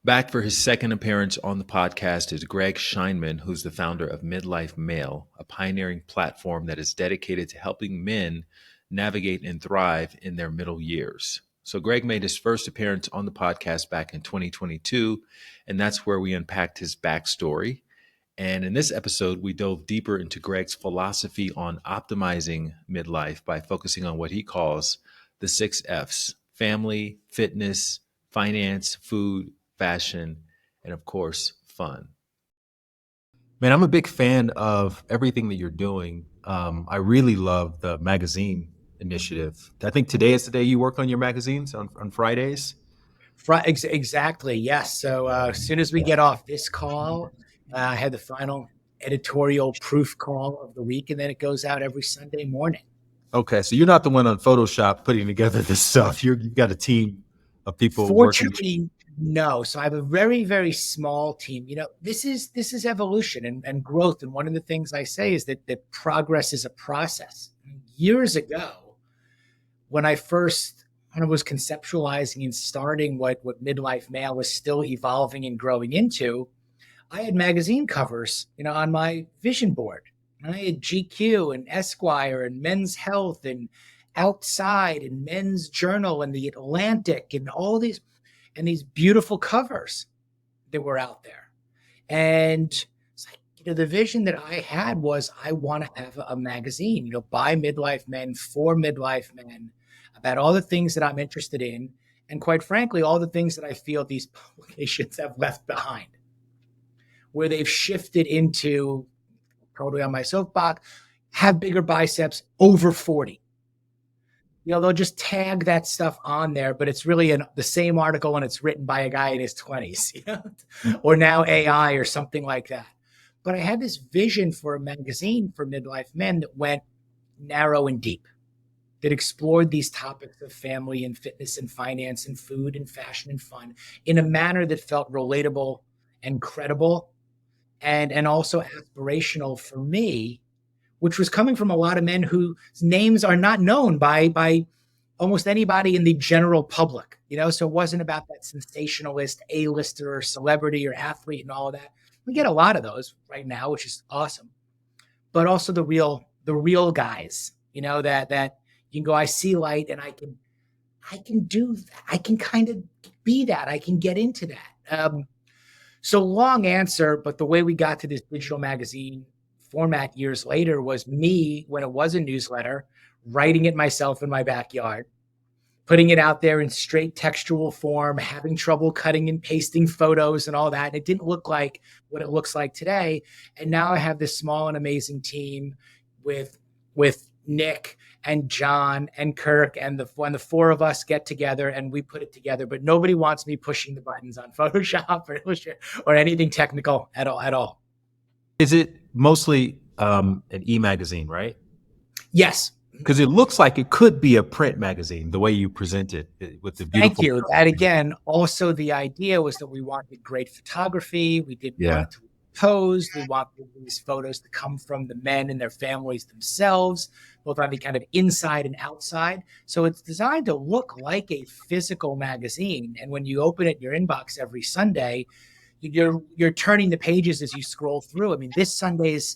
Back for his second appearance on the podcast is Greg Scheinman, who's the founder of Midlife Male, a pioneering platform that is dedicated to helping men navigate and thrive in their middle years. So, Greg made his first appearance on the podcast back in 2022, and that's where we unpacked his backstory. And in this episode, we dove deeper into Greg's philosophy on optimizing midlife by focusing on what he calls the 6 F's: family, fitness, finance, food, fashion, and of course, fun. Man, I'm a big fan of everything that you're doing. I really love the magazine initiative. I think today is the day you work on your magazines on Fridays. Exactly. Yes. So as soon as we get off this call, I had the final editorial proof call of the week, and then it goes out every Sunday morning. Okay, so you're not the one on Photoshop putting together this stuff. You've got a team of people working. Fortunately, no. So I have a very, very small team. This is evolution and growth. And one of the things I say is that progress is a process. Years ago, when I first kind of was conceptualizing and starting what Midlife Male was still evolving and growing into, I had magazine covers, on my vision board. And I had GQ and Esquire and Men's Health and Outside and Men's Journal and The Atlantic and all these beautiful covers that were out there. And it's like, the vision that I had was I want to have a magazine, by midlife men, for midlife men, about all the things that I'm interested in. And quite frankly, all the things that I feel these publications have left behind, where they've shifted into, totally on my soapbox, have bigger biceps over 40. They'll just tag that stuff on there, but it's really the same article and it's written by a guy in his 20s, or now AI or something like that. But I had this vision for a magazine for midlife men that went narrow and deep, that explored these topics of family and fitness and finance and food and fashion and fun in a manner that felt relatable and credible and also aspirational for me, which was coming from a lot of men whose names are not known by almost anybody in the general public, so it wasn't about that sensationalist A-lister or celebrity or athlete and all of that. We get a lot of those right now, which is awesome, but also the real guys, that you can go, I see light and I can do that. I can kind of be that. I can get into that. So long answer, but the way we got to this digital magazine format years later was me, when it was a newsletter, writing it myself in my backyard, putting it out there in straight textual form, having trouble cutting and pasting photos and all that. And it didn't look like what it looks like today. And now I have this small and amazing team with Nick and John and Kirk, and when the four of us get together and we put it together, but nobody wants me pushing the buttons on Photoshop or anything technical at all. Is it mostly an e-magazine, right? Yes. Because it looks like it could be a print magazine, the way you present it with the beautiful. Thank you. That again, also the idea was that we wanted great photography. We didn't want it to be posed. We wanted these photos to come from the men and their families themselves, both on the kind of inside and outside. So it's designed to look like a physical magazine. And when you open it in your inbox every Sunday, you're turning the pages as you scroll through. I mean, this Sunday's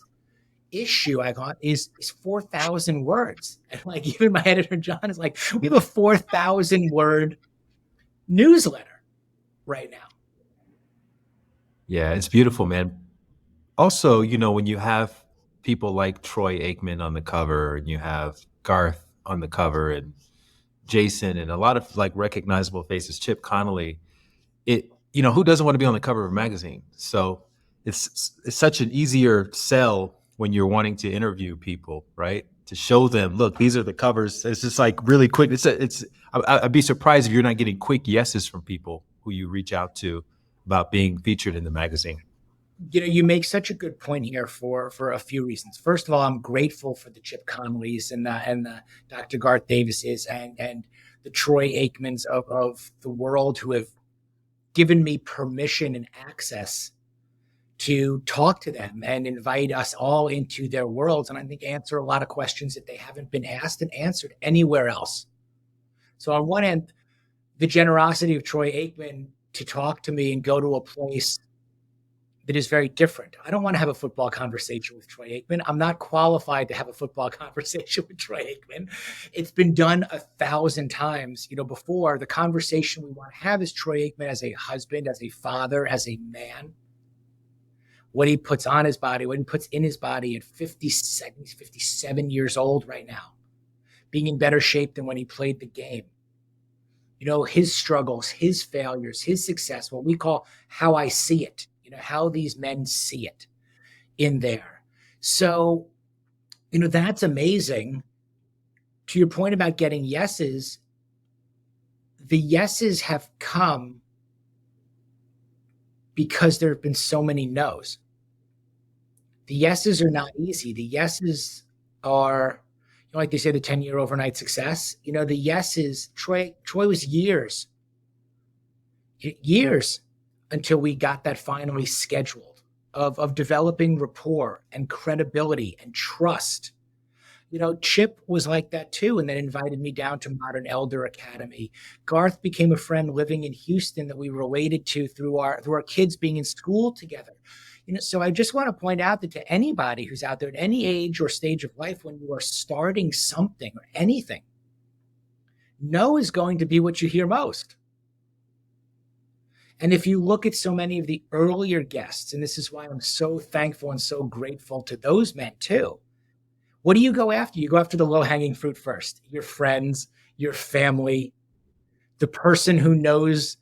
issue I got is 4,000 words. And like, even my editor, John, is like, we have a 4,000 word newsletter right now. Yeah, it's beautiful, man. Also, when you have people like Troy Aikman on the cover and you have Garth on the cover and Jason and a lot of like recognizable faces, Chip Connolly, who doesn't want to be on the cover of a magazine? So it's such an easier sell when you're wanting to interview people, right? To show them, look, these are the covers. It's just like really quick. I'd be surprised if you're not getting quick yeses from people who you reach out to about being featured in the magazine. You make such a good point here for a few reasons. First of all, I'm grateful for the Chip Connollys and the Dr. Garth Davises and the Troy Aikmans of the world who have given me permission and access to talk to them and invite us all into their worlds. And I think answer a lot of questions that they haven't been asked and answered anywhere else. So on one end, the generosity of Troy Aikman to talk to me and go to a place that is very different. I don't want to have a football conversation with Troy Aikman. I'm not qualified to have a football conversation with Troy Aikman. It's been done 1,000 times, before. The conversation we want to have is Troy Aikman as a husband, as a father, as a man. What he puts on his body, what he puts in his body at 57, he's 57 years old right now, being in better shape than when he played the game. His struggles, his failures, his success, what we call how I see it, how these men see it in there. So, that's amazing. To your point about getting yeses, the yeses have come because there have been so many no's. The yeses are not easy. The yeses are, like they say, the 10-year overnight success. The yeses, Troy was years until we got that finally scheduled of developing rapport and credibility and trust. Chip was like that too, and then invited me down to Modern Elder Academy. Garth became a friend living in Houston that we related to through our kids being in school together. So I just want to point out that to anybody who's out there at any age or stage of life, when you are starting something or anything, no is going to be what you hear most. And if you look at so many of the earlier guests, and this is why I'm so thankful and so grateful to those men too, what do you go after? You go after the low-hanging fruit first. Your friends, your family, the person who knows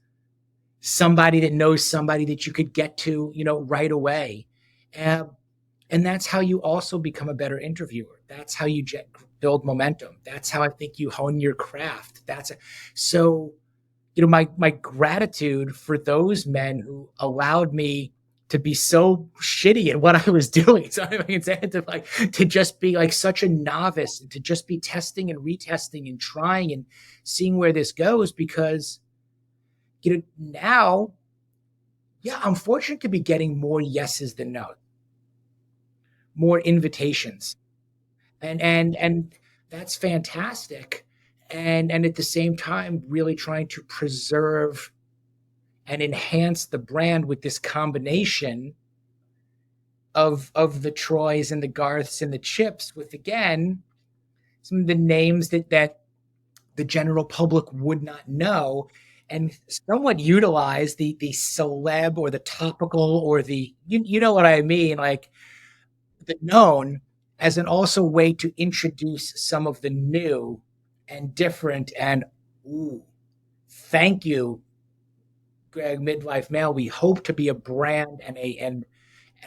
somebody that you could get to, right away. And that's how you also become a better interviewer. That's how you build momentum. That's how I think you hone your craft. So my gratitude for those men who allowed me to be so shitty at what I was doing. So if I can say it, to just be like such a novice and to just be testing and retesting and trying and seeing where this goes, because now, I'm fortunate to be getting more yeses than no, more invitations, and that's fantastic. And at the same time, really trying to preserve and enhance the brand with this combination of the Troys and the Garths and the Chips, with again some of the names that the general public would not know, and somewhat utilize the celeb or the topical or the you know what I mean, like the known, as an also way to introduce some of the new and different. And thank you, Greg, Midlife Male. We hope to be a brand and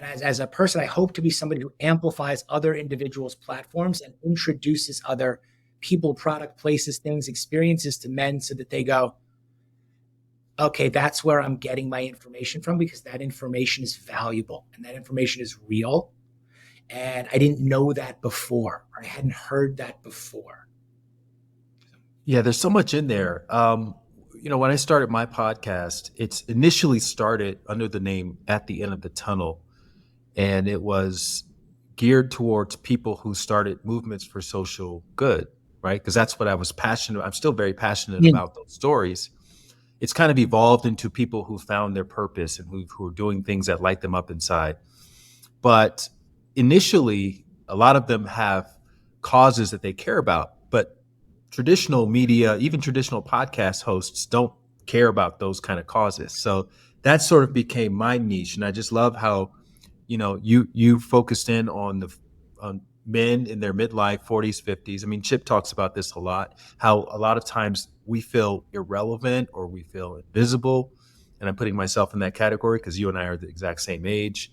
as a person, I hope to be somebody who amplifies other individuals' platforms and introduces other people, product, places, things, experiences to men, so that they go, okay, that's where I'm getting my information from, because that information is valuable and that information is real. And I didn't know that before, or I hadn't heard that before. Yeah, there's so much in there. When I started my podcast, it's initially started under the name At the End of the Tunnel, and it was geared towards people who started movements for social good, right? Because that's what I was passionate. I'm still very passionate Mm. about those stories. It's kind of evolved into people who found their purpose and who are doing things that light them up inside. But initially, a lot of them have causes that they care about, but traditional media, even traditional podcast hosts, don't care about those kind of causes. So that sort of became my niche, and I just love how you focused in on men in their midlife, 40s, 50s. I mean, Chip talks about this a lot, how a lot of times we feel irrelevant or we feel invisible, and I'm putting myself in that category because you and I are the exact same age.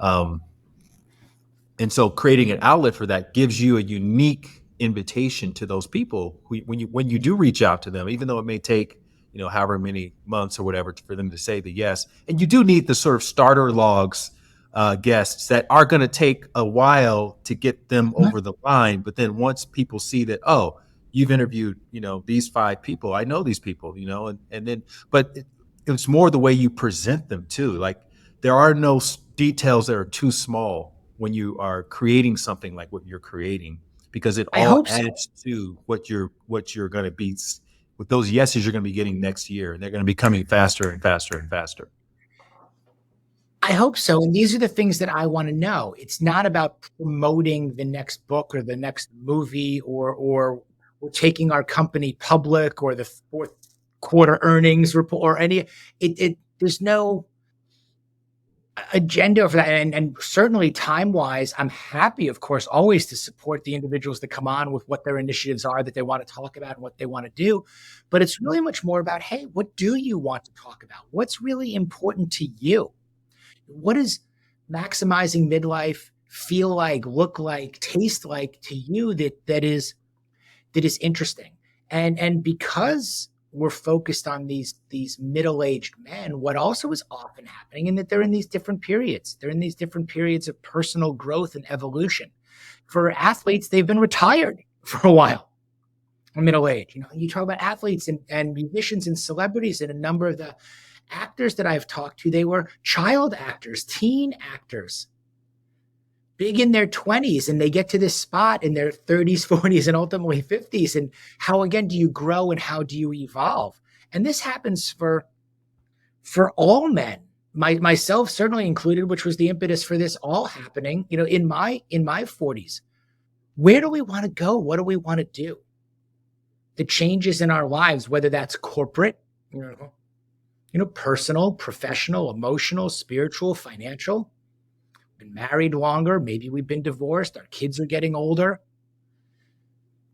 Um, and so creating an outlet for that gives you a unique invitation to those people when you do reach out to them, even though it may take however many months or whatever for them to say the yes. And you do need the sort of starter logs guests that are going to take a while to get them over the line. But then once people see that, oh, you've interviewed these 5 people, I know these people, and then it's more the way you present them too. Like, there are no details that are too small when you are creating something like what you're creating, because it I all hope so. adds to what you're going to be with those yeses you're going to be getting next year, and they're going to be coming faster and faster and faster. I hope so. And these are the things that I want to know. It's not about promoting the next book or the next movie or taking our company public or the fourth quarter earnings report or any there's no agenda for that. And certainly time wise, I'm happy, of course, always to support the individuals that come on with what their initiatives are that they want to talk about and what they want to do. But it's really much more about, hey, what do you want to talk about? What's really important to you? What does maximizing midlife feel like, look like, taste like to you that is interesting? And because we're focused on these middle-aged men, what also is often happening in that they're in these different periods. They're in these different periods of personal growth and evolution. For athletes, they've been retired for a while. Middle age. You talk about athletes and musicians and celebrities, and a number of the actors that I've talked to, they were child actors, teen actors, big in their 20s, and they get to this spot in their 30s, 40s, and ultimately 50s. And how, again, do you grow and how do you evolve? And this happens for all men, myself certainly included, which was the impetus for this all happening, in my 40s. Where do we want to go? What do we want to do? The changes in our lives, whether that's corporate, personal, professional, emotional, spiritual, financial. Been married longer. Maybe we've been divorced. Our kids are getting older.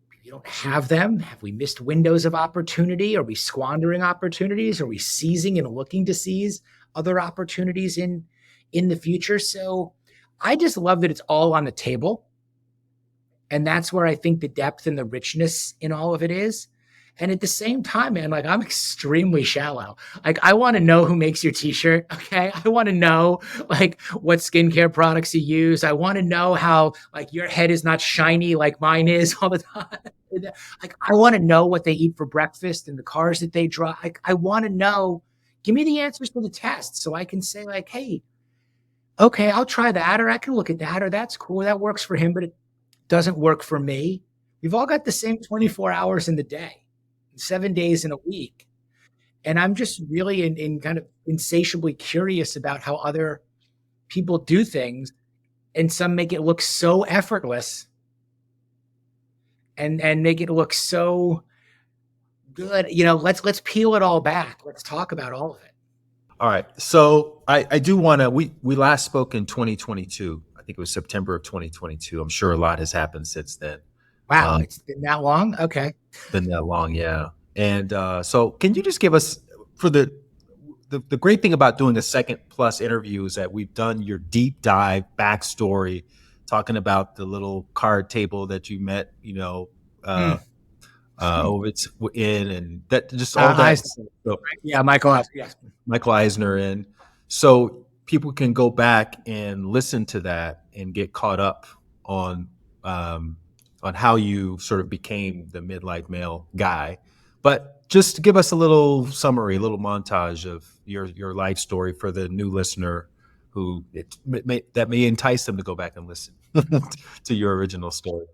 We don't have them. Have we missed windows of opportunity? Are we squandering opportunities? Are we seizing and looking to seize other opportunities in the future? So I just love that it's all on the table. And that's where I think the depth and the richness in all of it is. And at the same time, man, like I'm extremely shallow. Like I want to know who makes your t-shirt. Okay. I want to know like what skincare products you use. I want to know how like your head is not shiny like mine is all the time. Like I want to know what they eat for breakfast and the cars that they drive. Like I want to know, give me the answers to the test so I can say like, hey, okay, I'll try that, or I can look at that, or that's cool. That works for him, but it doesn't work for me. We've all got the same 24 hours in the day. 7 days in a week. And I'm just really in kind of insatiably curious about how other people do things. And some make it look so effortless and make it look so good. Let's peel it all back. Let's talk about all of it. All right. So I do want to, we last spoke in 2022. I think it was September of 2022. I'm sure a lot has happened since then. Wow. It's been that long? Okay. Been that long. Yeah. And so can you just give us, for the great thing about doing a second plus interview is that we've done your deep dive backstory, talking about the little card table that you met, over in, and that just all that. So, yeah. Michael Eisner. Yes. Michael Eisner. And so people can go back and listen to that and get caught up on how you sort of became the midlife male guy. But just to give us a little summary, a little montage of your life story for the new listener who that may entice them to go back and listen to your original story.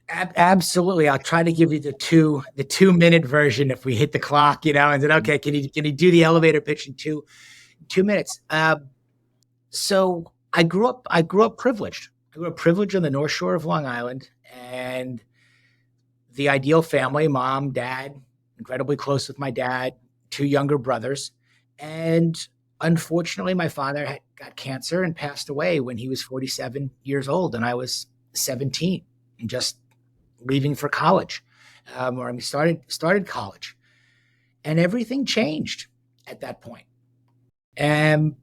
Absolutely. I'll try to give you the 2-minute version if we hit the clock, and then, okay, can you do the elevator pitch in 2 minutes? So I grew up privileged. I grew up privileged on the North Shore of Long Island, and the ideal family, mom, dad, incredibly close with my dad, 2 younger brothers. And unfortunately, my father got cancer and passed away when he was 47 years old, and I was 17 and just leaving for college, started college, and everything changed at that point. And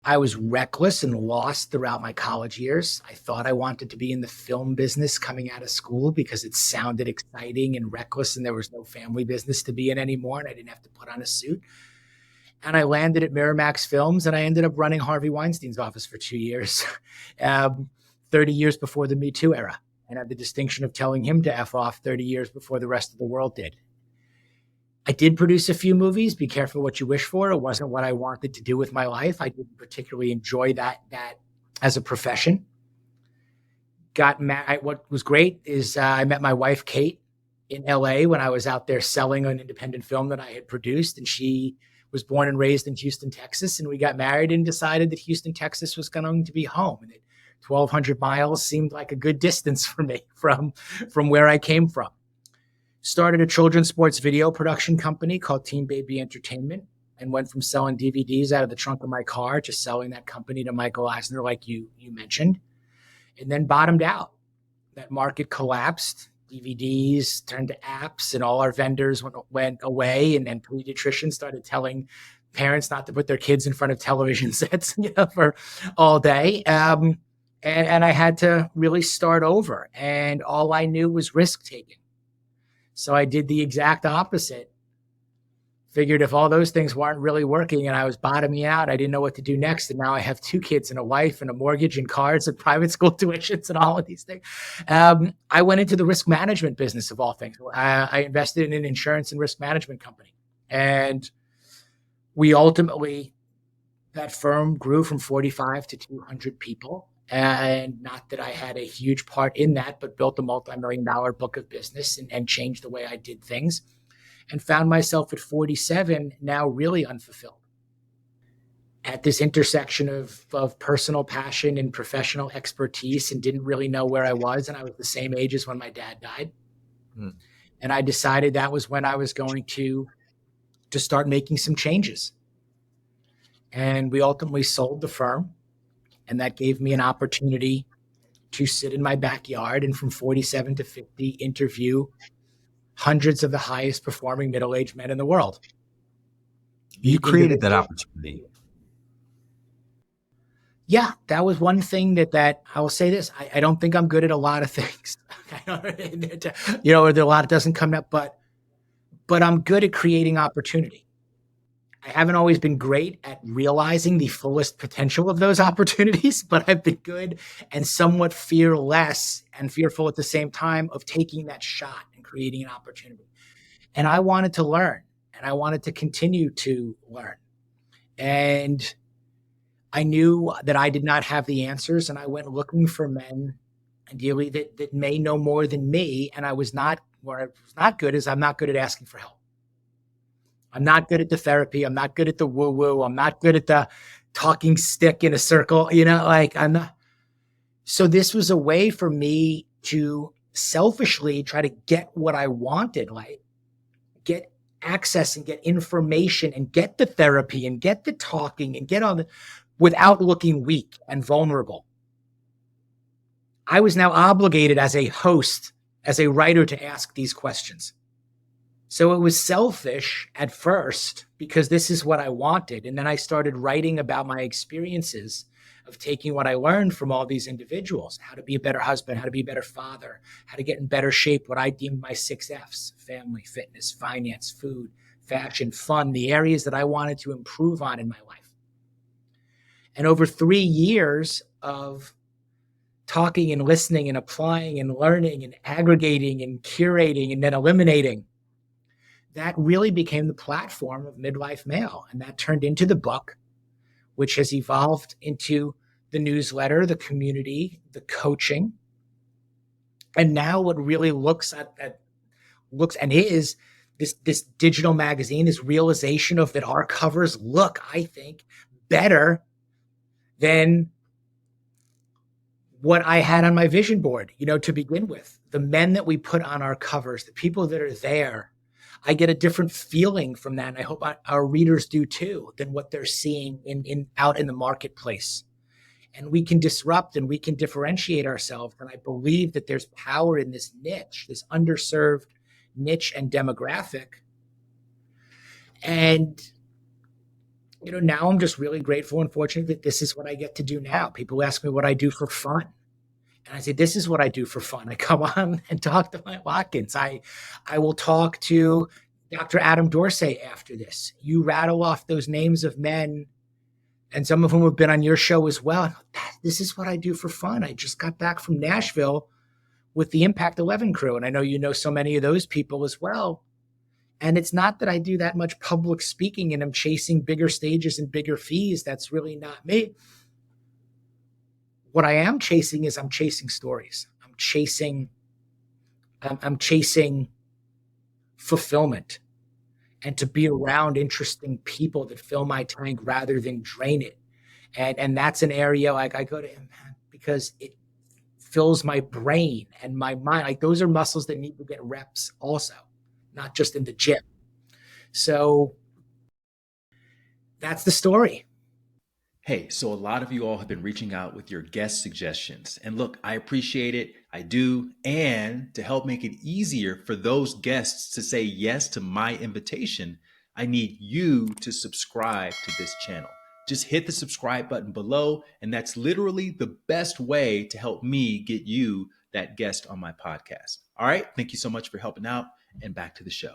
I was reckless and lost throughout my college years. I thought I wanted to be in the film business coming out of school because it sounded exciting and reckless, and there was no family business to be in anymore, and I didn't have to put on a suit. And I landed at Miramax Films, and I ended up running Harvey Weinstein's office for 2 years, 30 years before the Me Too era, and had the distinction of telling him to F off 30 years before the rest of the world did. I did produce a few movies. Be careful what you wish for. It wasn't what I wanted to do with my life. I didn't particularly enjoy that as a profession. Got married. What was great is I met my wife, Kate, in LA when I was out there selling an independent film that I had produced. And she was born and raised in Houston, Texas. And we got married and decided that Houston, Texas was going to be home. And 1,200 miles seemed like a good distance for me from where I came from. Started a children's sports video production company called Team Baby Entertainment, and went from selling DVDs out of the trunk of my car to selling that company to Michael Eisner, like you mentioned, and then bottomed out. That market collapsed. DVDs turned to apps, and all our vendors went away, and pediatricians started telling parents not to put their kids in front of television sets, for all day. And I had to really start over, and all I knew was risk taking. So I did the exact opposite. Figured if all those things weren't really working and I was bottoming out, I didn't know what to do next. And now I have 2 kids and a wife and a mortgage and cars and private school tuitions and all of these things. I went into the risk management business of all things. I invested in an insurance and risk management company. And we ultimately, that firm grew from 45 to 200 people. And not that I had a huge part in that, but built a multi-million-dollar book of business and changed the way I did things. And found myself at 47 now really unfulfilled at this intersection of personal passion and professional expertise, and didn't really know where I was. And I was the same age as when my dad died. And I decided that was when I was going to start making some changes. And we ultimately sold the firm, and that gave me an opportunity to sit in my backyard and from 47 to 50 interview hundreds of the highest performing middle-aged men in the world. You created that opportunity. Yeah, that was one thing that I will say this. I don't think I'm good at a lot of things. Or there a lot doesn't come up, but I'm good at creating opportunity. I haven't always been great at realizing the fullest potential of those opportunities, but I've been good and somewhat fearless and fearful at the same time of taking that shot and creating an opportunity. And I wanted to learn, and I wanted to continue to learn. And I knew that I did not have the answers, and I went looking for men, ideally that may know more than me. And where I was not good is I'm not good at asking for help. I'm not good at the therapy. I'm not good at the woo-woo. I'm not good at the talking stick in a circle, I'm not. So this was a way for me to selfishly try to get what I wanted, like get access and get information and get the therapy and get the talking and get on without looking weak and vulnerable. I was now obligated as a host, as a writer, to ask these questions. So it was selfish at first because this is what I wanted. And then I started writing about my experiences of taking what I learned from all these individuals, how to be a better husband, how to be a better father, how to get in better shape, what I deemed my 6 F's: family, fitness, finance, food, fashion, fun, the areas that I wanted to improve on in my life. And over 3 years of talking and listening and applying and learning and aggregating and curating and then eliminating, that really became the platform of Midlife Male. And that turned into the book, which has evolved into the newsletter, the community, the coaching. And now what really looks and is this digital magazine, this realization of that our covers look, I think, better than what I had on my vision board, to begin with. The men that we put on our covers, the people that are there, I get a different feeling from that. And I hope our readers do too, than what they're seeing out in the marketplace. And we can disrupt and we can differentiate ourselves. And I believe that there's power in this niche, this underserved niche and demographic. And, now I'm just really grateful and fortunate that this is what I get to do now. People ask me what I do for fun. And I say, this is what I do for fun. I come on and talk to my Watkins. I will talk to Dr. Adam Dorsey after this. You rattle off those names of men, and some of whom have been on your show as well. This is what I do for fun. I just got back from Nashville with the Impact 11 crew, and I know you know so many of those people as well. And it's not that I do that much public speaking and I'm chasing bigger stages and bigger fees. That's really not me. What I am chasing is I'm chasing stories. I'm chasing fulfillment and to be around interesting people that fill my tank rather than drain it. And that's an area like I go to because it fills my brain and my mind. Like those are muscles that need to get reps also, not just in the gym. So that's the story. Hey, so a lot of you all have been reaching out with your guest suggestions. And look, I appreciate it. I do. And to help make it easier for those guests to say yes to my invitation, I need you to subscribe to this channel. Just hit the subscribe button below, and that's literally the best way to help me get you that guest on my podcast. All right. Thank you so much for helping out, and back to the show.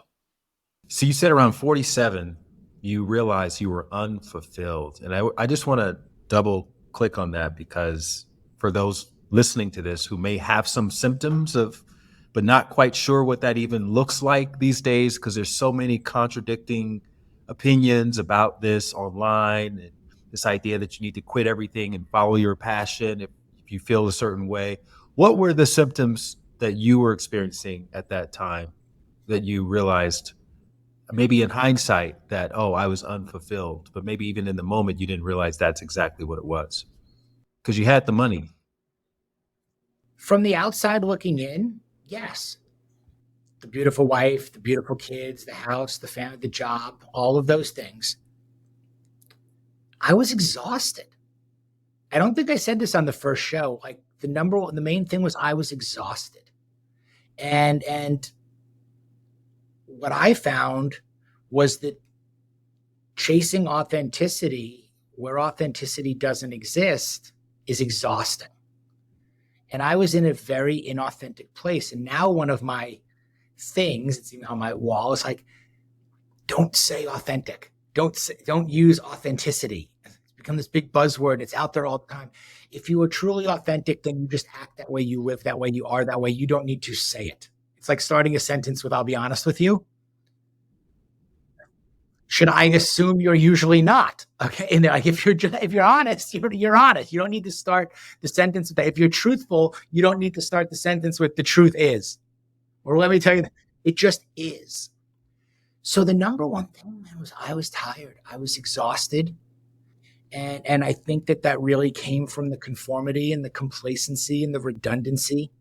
So you said around 47, you realized you were unfulfilled. And I just want to double click on that, because for those listening to this who may have some symptoms of, but not quite sure what that even looks like these days, because there's so many contradicting opinions about this online, and this idea that you need to quit everything and follow your passion if you feel a certain way. What were the symptoms that you were experiencing at that time that you realized, maybe in hindsight, that, oh, I was unfulfilled, but maybe even in the moment you didn't realize that's exactly what it was because you had the money? From the outside looking in, yes. The beautiful wife, the beautiful kids, the house, the family, the job, all of those things. I was exhausted. I don't think I said this on the first show. Like the main thing was I was exhausted. And what I found was that chasing authenticity where authenticity doesn't exist is exhausting. And I was in a very inauthentic place. And now one of my things, it's even on my wall, is like, don't say authentic. Don't use authenticity. It's become this big buzzword. It's out there all the time. If you are truly authentic, then you just act that way, you live that way, you are that way. You don't need to say it. It's like starting a sentence with, I'll be honest with you. Should I assume you're usually not? Okay. And like, if you're honest, you're honest. You don't need to start the sentence with that. If you're truthful, you don't need to start the sentence with the truth is. Or let me tell you, it just is. So the number one thing, man, was I was tired. I was exhausted. And I think that really came from the conformity and the complacency and the redundancy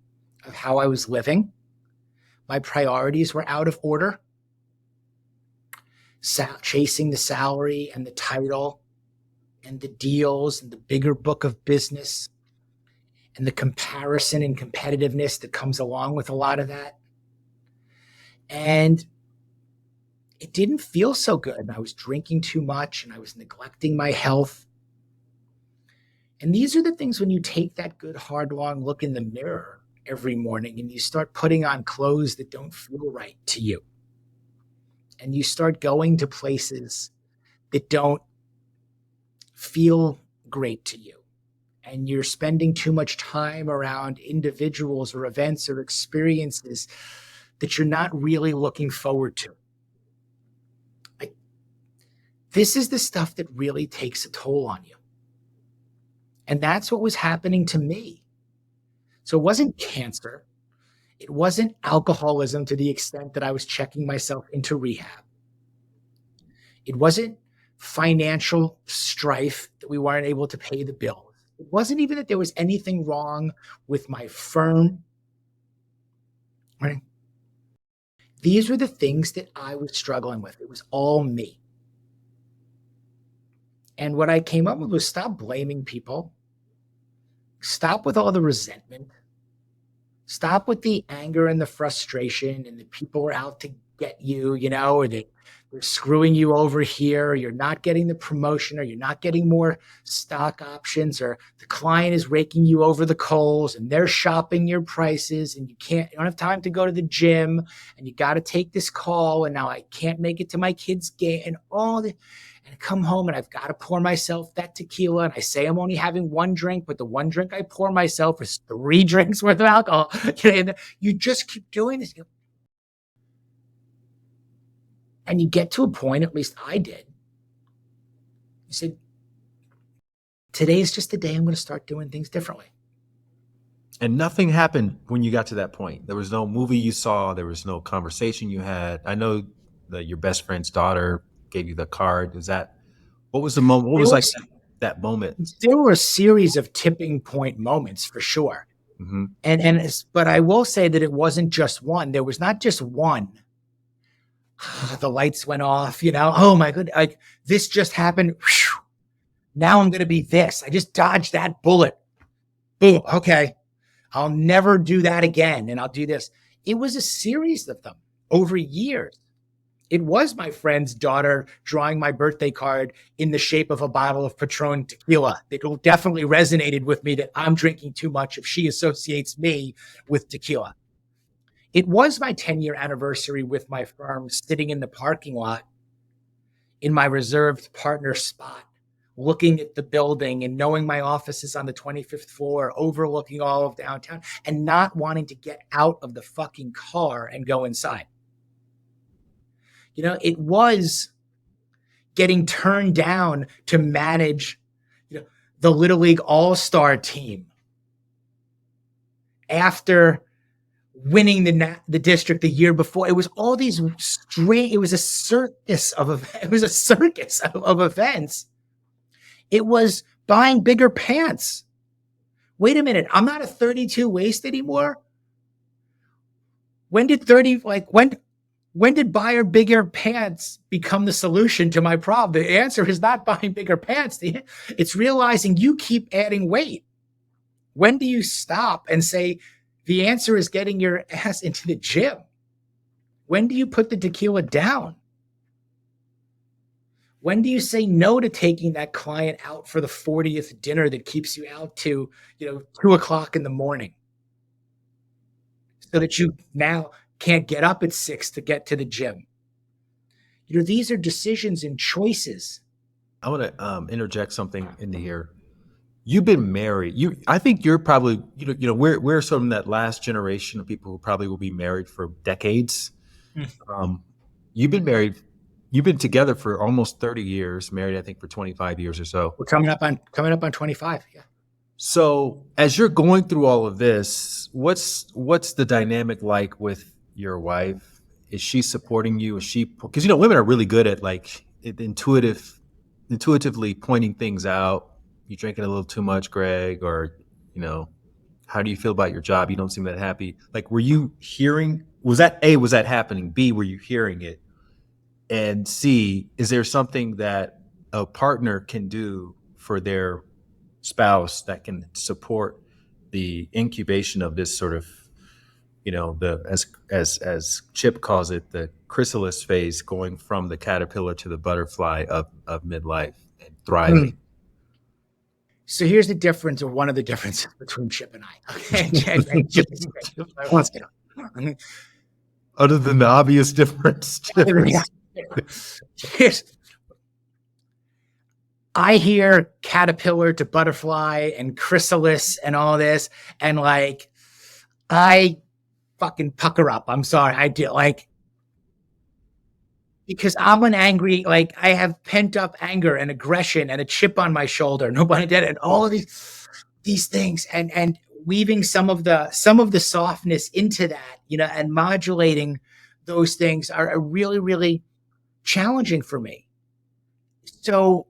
of how I was living. My priorities were out of order. Chasing the salary and the title and the deals and the bigger book of business and the comparison and competitiveness that comes along with a lot of that. And it didn't feel so good. And I was drinking too much and I was neglecting my health. And these are the things when you take that good, hard, long look in the mirror every morning and you start putting on clothes that don't feel right to you. And you start going to places that don't feel great to you. And you're spending too much time around individuals or events or experiences that you're not really looking forward to. Like, this is the stuff that really takes a toll on you. And that's what was happening to me. So it wasn't cancer. It wasn't alcoholism to the extent that I was checking myself into rehab. It wasn't financial strife that we weren't able to pay the bills. It wasn't even that there was anything wrong with my firm. Right? These were the things that I was struggling with. It was all me. And what I came up with was stop blaming people. Stop with all the resentment. Stop with the anger and the frustration and the people are out to get you, or they're screwing you over here, or you're not getting the promotion, or you're not getting more stock options, or the client is raking you over the coals and they're shopping your prices and you don't have time to go to the gym and you got to take this call and now I can't make it to my kid's game and all that. And I come home and I've got to pour myself that tequila. And I say I'm only having one drink, but the one drink I pour myself is 3 drinks worth of alcohol. And you just keep doing this. And you get to a point, at least I did. You said, today is just the day I'm going to start doing things differently. And nothing happened when you got to that point. There was no movie you saw. There was no conversation you had. I know that your best friend's daughter gave you the card. Is that what was the moment? What There was like was that moment? there were a series of tipping point moments for sure. Hmm. But I will say that it wasn't just one. There was not just one. The lights went off, oh my goodness, like this just happened. Whew. Now I'm going to be this. I just dodged that bullet. Boom. Okay. I'll never do that again. And I'll do this. It was a series of them over years. It was my friend's daughter drawing my birthday card in the shape of a bottle of Patron tequila. It definitely resonated with me that I'm drinking too much if she associates me with tequila. It was my 10-year anniversary with my firm, sitting in the parking lot in my reserved partner spot, looking at the building and knowing my office is on the 25th floor, overlooking all of downtown, and not wanting to get out of the fucking car and go inside. It was getting turned down to manage, the Little League All-Star team after winning the district the year before. It was all these strange. It was a circus of events. It was buying bigger pants. Wait a minute, I'm not a 32 waist anymore. When did buying bigger pants become the solution to my problem? The answer is not buying bigger pants. It's realizing you keep adding weight. When do you stop and say, the answer is getting your ass into the gym? When do you put the tequila down? When do you say no to taking that client out for the 40th dinner that keeps you out to, 2:00 in the morning, so that you now can't get up at 6 to get to the gym? These are decisions and choices. I want to interject something into here. You've been married. I think you're probably, we're sort of that last generation of people who probably will be married for decades. You've been married. You've been together for almost 30 years. Married, I think, for 25 years or so. We're coming up on 25. Yeah. So as you're going through all of this, what's the dynamic like with your wife? Is she supporting you? Is she, because women are really good at like intuitively pointing things out. You drinking a little too much, Greg, or how do you feel about your job? You don't seem that happy. Like, were you hearing? Was that happening? B, were you hearing it? And C, is there something that a partner can do for their spouse that can support the incubation of this sort of, as Chip calls it, the chrysalis phase, going from the caterpillar to the butterfly of midlife and thriving? So here's the difference, or one of the differences between Chip and I. Okay, and Chip is great. Other than the obvious difference. I hear caterpillar to butterfly and chrysalis and all this, and like, I fucking pucker up. I'm sorry, I do, because I'm an angry, like, I have pent up anger and aggression and a chip on my shoulder. Nobody did it. And all of these things, and weaving some of the softness into that, and modulating those things are really, really challenging for me. So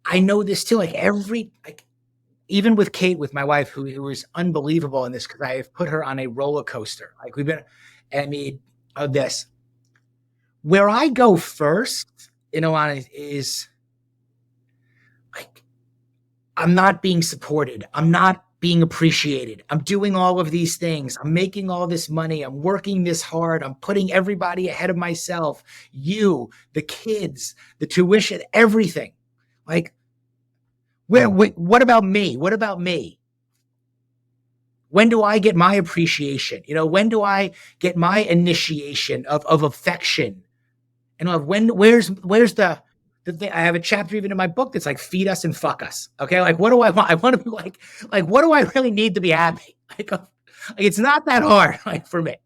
I know this too, even with Kate, with my wife, who is unbelievable in this, because I have put her on a roller coaster. Like, we've been, of this. Where I go first, is like, I'm not being supported. I'm not being appreciated. I'm doing all of these things. I'm making all this money. I'm working this hard. I'm putting everybody ahead of myself. You, the kids, the tuition, everything. Like, what about me? What about me? When do I get my appreciation? When do I get my initiation of affection? And where's the thing? I have a chapter even in my book that's like, feed us and fuck us. Okay. Like, what do I want? I want to be like, what do I really need to be happy? Like, it's not that hard, like, for me.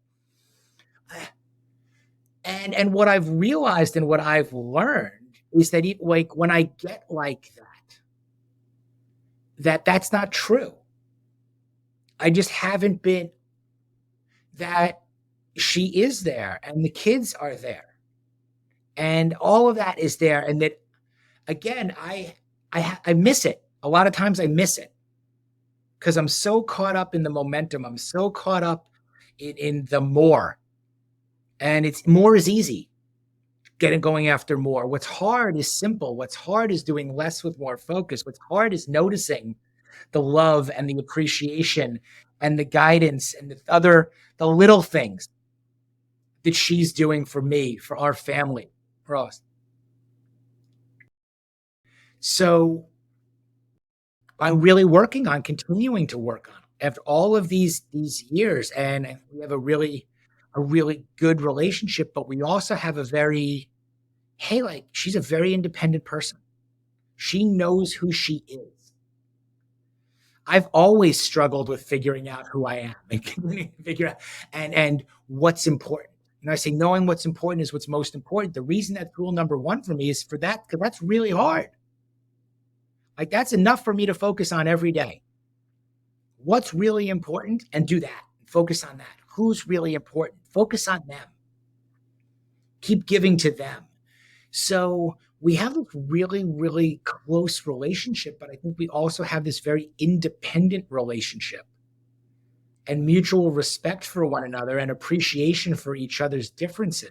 And what I've realized and what I've learned is that when I get like that's not true. I just haven't been that she is there and the kids are there and all of that is there. And that again, I miss it. A lot of times I miss it because I'm so caught up in the momentum. I'm so caught up in the more, and it's more is easy. Going after more. What's hard is simple. What's hard is doing less with more focus. What's hard is noticing the love and the appreciation and the guidance and the little things that she's doing for me, for our family, for us. So I'm really working on continuing to work on it after all of these years. And we have a really good relationship, but we also have a very, hey, like she's a very independent person. She knows who she is. I've always struggled with figuring out who I am and figure out and what's important. And I say knowing what's important is what's most important. The reason that's rule number one for me is for that, because that's really hard. Like that's enough for me to focus on every day. What's really important and do that. Focus on that. Who's really important? Focus on them. Keep giving to them. So we have this really, really close relationship, but I think we also have this very independent relationship and mutual respect for one another and appreciation for each other's differences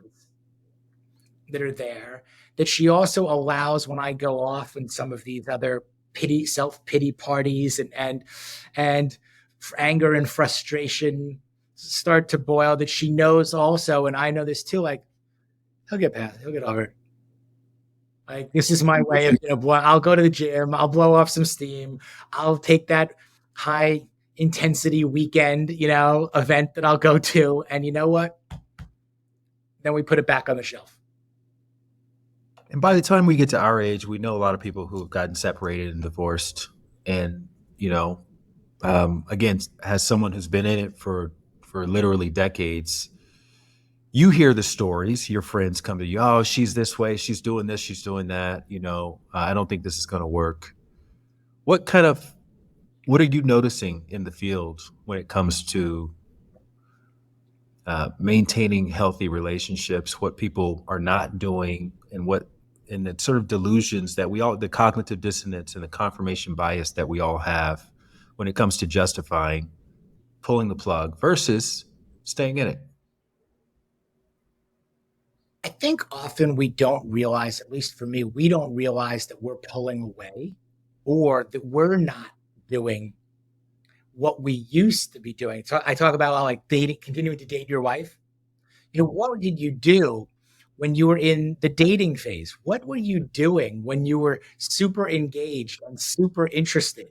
that are there, that she also allows when I go off in some of these other self-pity parties and anger and frustration start to boil, that she knows also, and I know this too, like he'll get past it, he'll get over it. Like this is my way of, I'll go to the gym, I'll blow off some steam, I'll take that high intensity weekend, event that I'll go to, and you know what? Then we put it back on the shelf. And by the time we get to our age, we know a lot of people who have gotten separated and divorced, and again, as someone who's been in it for literally decades, you hear the stories. Your friends come to you, oh, she's this way, she's doing this, she's doing that. I don't think this is going to work. What are you noticing in the field when it comes to maintaining healthy relationships? What people are not doing, and the sort of delusions that the cognitive dissonance and the confirmation bias that we all have when it comes to justifying pulling the plug versus staying in it? I think often we don't realize, at least for me, we don't realize that we're pulling away or that we're not doing what we used to be doing. So I talk about like continuing to date your wife. What did you do when you were in the dating phase? What were you doing when you were super engaged and super interested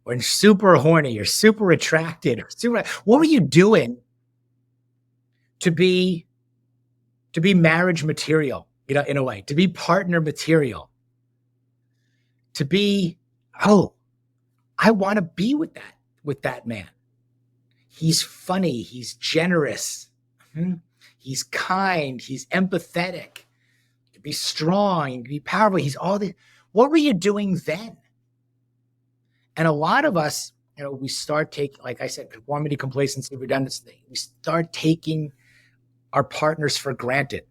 or super horny or super attracted or what were you doing to be marriage material, in a way, to be partner material, to be, I want to be with that man. He's funny. He's generous. He's kind. He's empathetic. To be strong, to be powerful. He's all this. What were you doing then? And a lot of us, we start taking, like I said, conformity, complacency, redundancy. We start taking our partners for granted.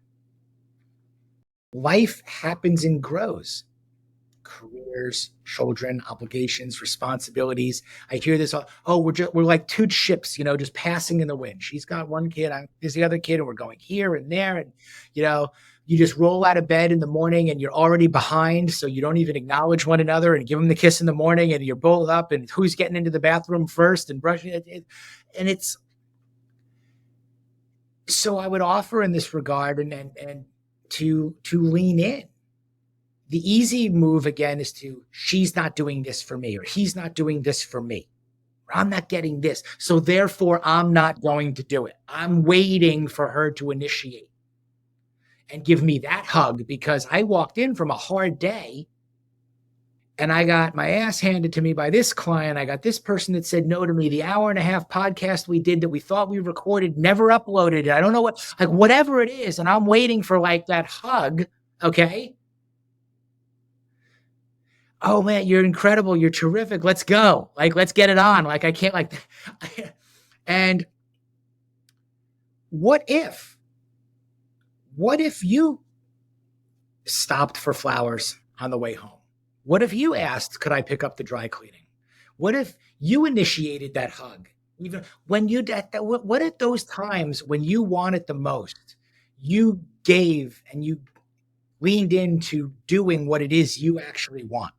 Life happens and grows. Careers, children, obligations, responsibilities. I hear this, we're like two ships, just passing in the wind. She's got one kid, there's the other kid, and we're going here and there. And, you just roll out of bed in the morning and you're already behind. So you don't even acknowledge one another and give them the kiss in the morning, and you're both up and who's getting into the bathroom first and brushing it. And it's, so I would offer in this regard and to lean in. The easy move again is she's not doing this for me, or he's not doing this for me, or I'm not getting this, so therefore I'm not going to do it. I'm waiting for her to initiate and give me that hug because I walked in from a hard day and I got my ass handed to me by this client. I got this person that said no to me. The hour and a half podcast we did that we thought we recorded, never uploaded it. I don't know whatever it is. And I'm waiting for like that hug. Okay. oh man, you're incredible. You're terrific. Let's go. Like, let's get it on. Like, I can't like, and what if you stopped for flowers on the way home? What if you asked, could I pick up the dry cleaning? What if you initiated that hug? Even when you, what at those times when you want it the most, you gave and you leaned into doing what it is you actually want?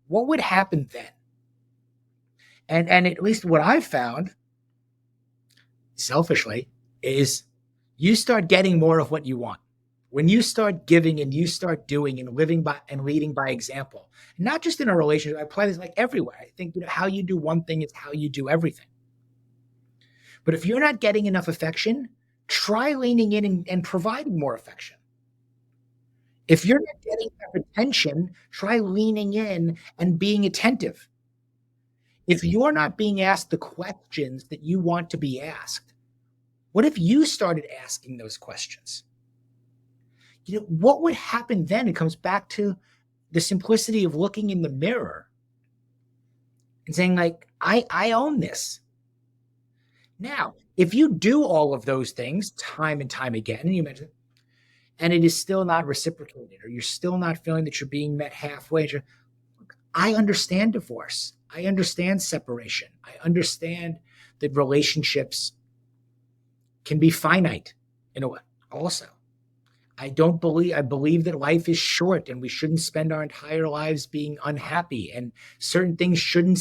What would happen then? And at least what I've found, selfishly, is you start getting more of what you want. When you start giving and you start doing and living by and leading by example, not just in a relationship, I apply this like everywhere. I think how you do one thing is how you do everything. But if you're not getting enough affection, try leaning in and providing more affection. If you're not getting enough attention, try leaning in and being attentive. If you're not being asked the questions that you want to be asked, what if you started asking those questions? What would happen then? It comes back to the simplicity of looking in the mirror and saying, like, I own this. Now, if you do all of those things time and time again, and you mentioned, and it is still not reciprocated, or you're still not feeling that you're being met halfway, I understand divorce. I understand separation. I understand that relationships can be finite in a way also. I believe that life is short and we shouldn't spend our entire lives being unhappy, and certain things shouldn't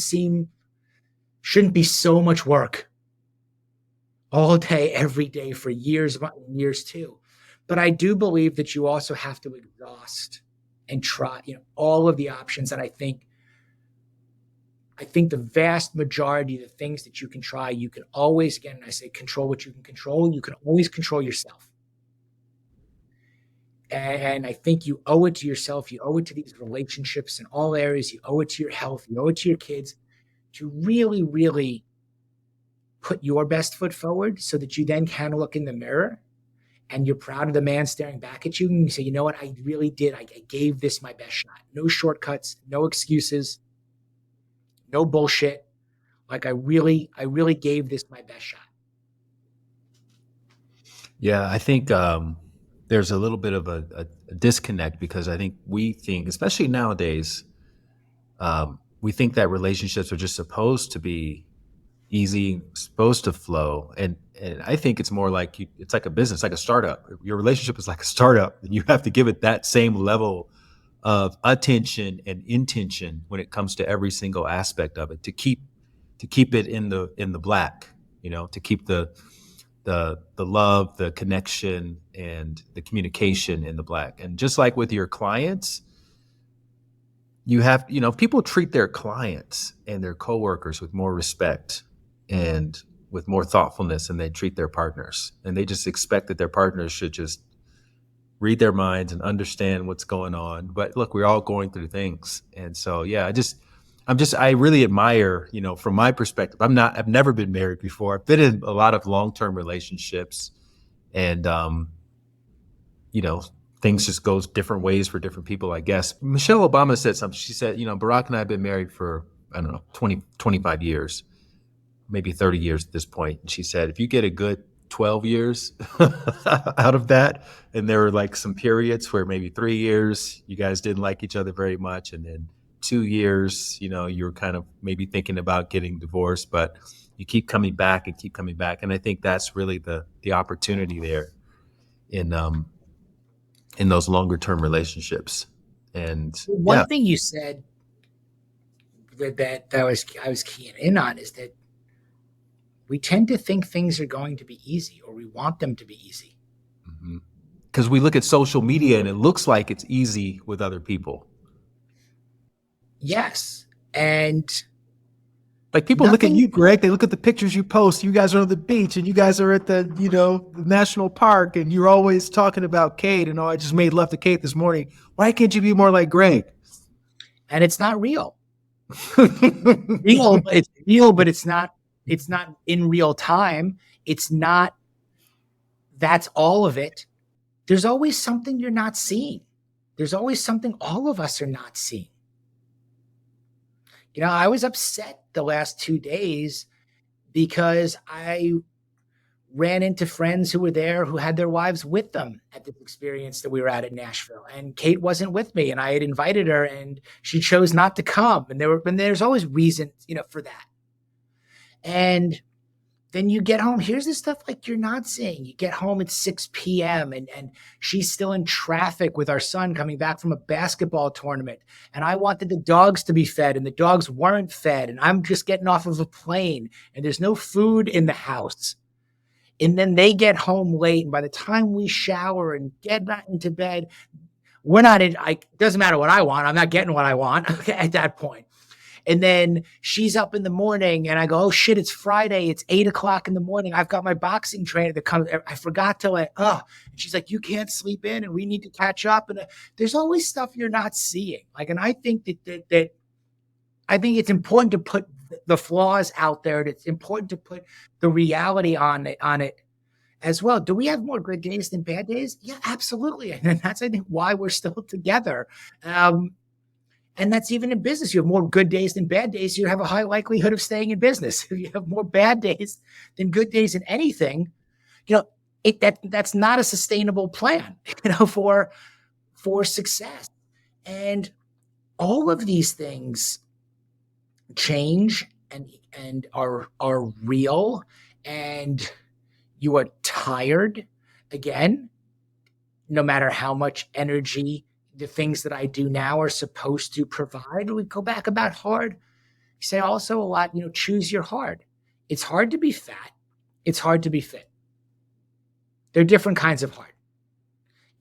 be so much work all day, every day for years too. But I do believe that you also have to exhaust and try, all of the options. And I think the vast majority of the things that you can try, you can always, again, I say control what you can control. You can always control yourself. And I think you owe it to yourself. You owe it to these relationships in all areas. You owe it to your health. You owe it to your kids to really, really put your best foot forward so that you then can look in the mirror and you're proud of the man staring back at you. And you say, you know what? I really did. I gave this my best shot. No shortcuts, no excuses, no bullshit. Like I really gave this my best shot. Yeah, I think there's a little bit of a disconnect because I think we think, especially nowadays, we think that relationships are just supposed to be easy, supposed to flow, and I think it's more like it's like a business, like a startup. Your relationship is like a startup, and you have to give it that same level of attention and intention when it comes to every single aspect of it to keep it in the black, to keep the love, the connection, and the communication in the black. And just like with your clients, you have, people treat their clients and their coworkers with more respect and with more thoughtfulness than they treat their partners. And they just expect that their partners should just read their minds and understand what's going on. But look, we're all going through things. And so, yeah, I really admire, from my perspective, I've never been married before. I've been in a lot of long-term relationships, and, things just goes different ways for different people, I guess. Michelle Obama said something. She said, Barack and I have been married for, I don't know, 20, 25 years, maybe 30 years at this point. And she said, if you get a good 12 years out of that, and there were like some periods where maybe 3 years you guys didn't like each other very much, and then 2 years, you were kind of maybe thinking about getting divorced, but you keep coming back and keep coming back. And I think that's really the opportunity there in those longer term relationships. And one thing you said that I was keying in on is that we tend to think things are going to be easy, or we want them to be easy. Because we look at social media and it looks like it's easy with other people. Yes. And like people look at you, Greg, they look at the pictures you post. You guys are on the beach and you guys are at the, the national park, and you're always talking about Kate and, I just made love to Kate this morning. Why can't you be more like Greg? And it's not real. It's real, but it's not in real time. It's not, that's all of it. There's always something you're not seeing. There's always something all of us are not seeing. I was upset the last 2 days because I ran into friends who were there who had their wives with them at this experience that we were at in Nashville. And Kate wasn't with me, and I had invited her and she chose not to come. And there's always reasons, for that. And then you get home. Here's the stuff like you're not seeing. You get home at 6 p.m. and she's still in traffic with our son coming back from a basketball tournament. And I wanted the dogs to be fed and the dogs weren't fed. And I'm just getting off of a plane and there's no food in the house. And then they get home late. And by the time we shower and get back into bed, we're not in, it doesn't matter what I want. I'm not getting what I want at that point. And then she's up in the morning and I go, oh shit, it's Friday. It's 8:00 in the morning. I've got my boxing trainer that comes. I forgot to and she's like, you can't sleep in and we need to catch up. And there's always stuff you're not seeing. And I think that I think it's important to put the flaws out there. It's important to put the reality on it as well. Do we have more good days than bad days? Yeah, absolutely. And that's, I think, why we're still together. And that's even in business. You have more good days than bad days. You have a high likelihood of staying in business. If you have more bad days than good days in anything, that's not a sustainable plan, for success. And all of these things change and are real. And you are tired again, no matter how much energy the things that I do now are supposed to provide. We go back about hard. You say also a lot, choose your hard. It's hard to be fat. It's hard to be fit. There are different kinds of hard.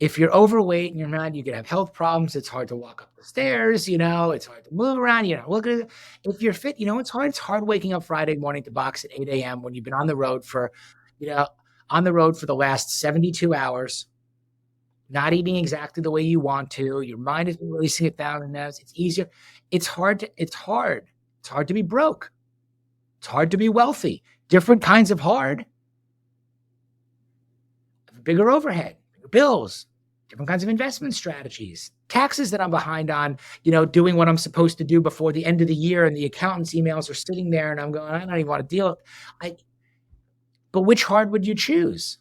If you're overweight and you're not, you can have health problems. It's hard to walk up the stairs, it's hard to move around, look at it. If you're fit, it's hard. It's hard waking up Friday morning to box at 8 a.m. when you've been on the road for the last 72 hours. Not eating exactly the way you want to. Your mind is releasing it down and nerves. It's easier. It's hard. It's hard to be broke. It's hard to be wealthy. Different kinds of hard. Bigger overhead, bigger bills, different kinds of investment strategies, taxes that I'm behind on, doing what I'm supposed to do before the end of the year. And the accountant's emails are sitting there and I'm going, I don't even want to deal with it. But which hard would you choose?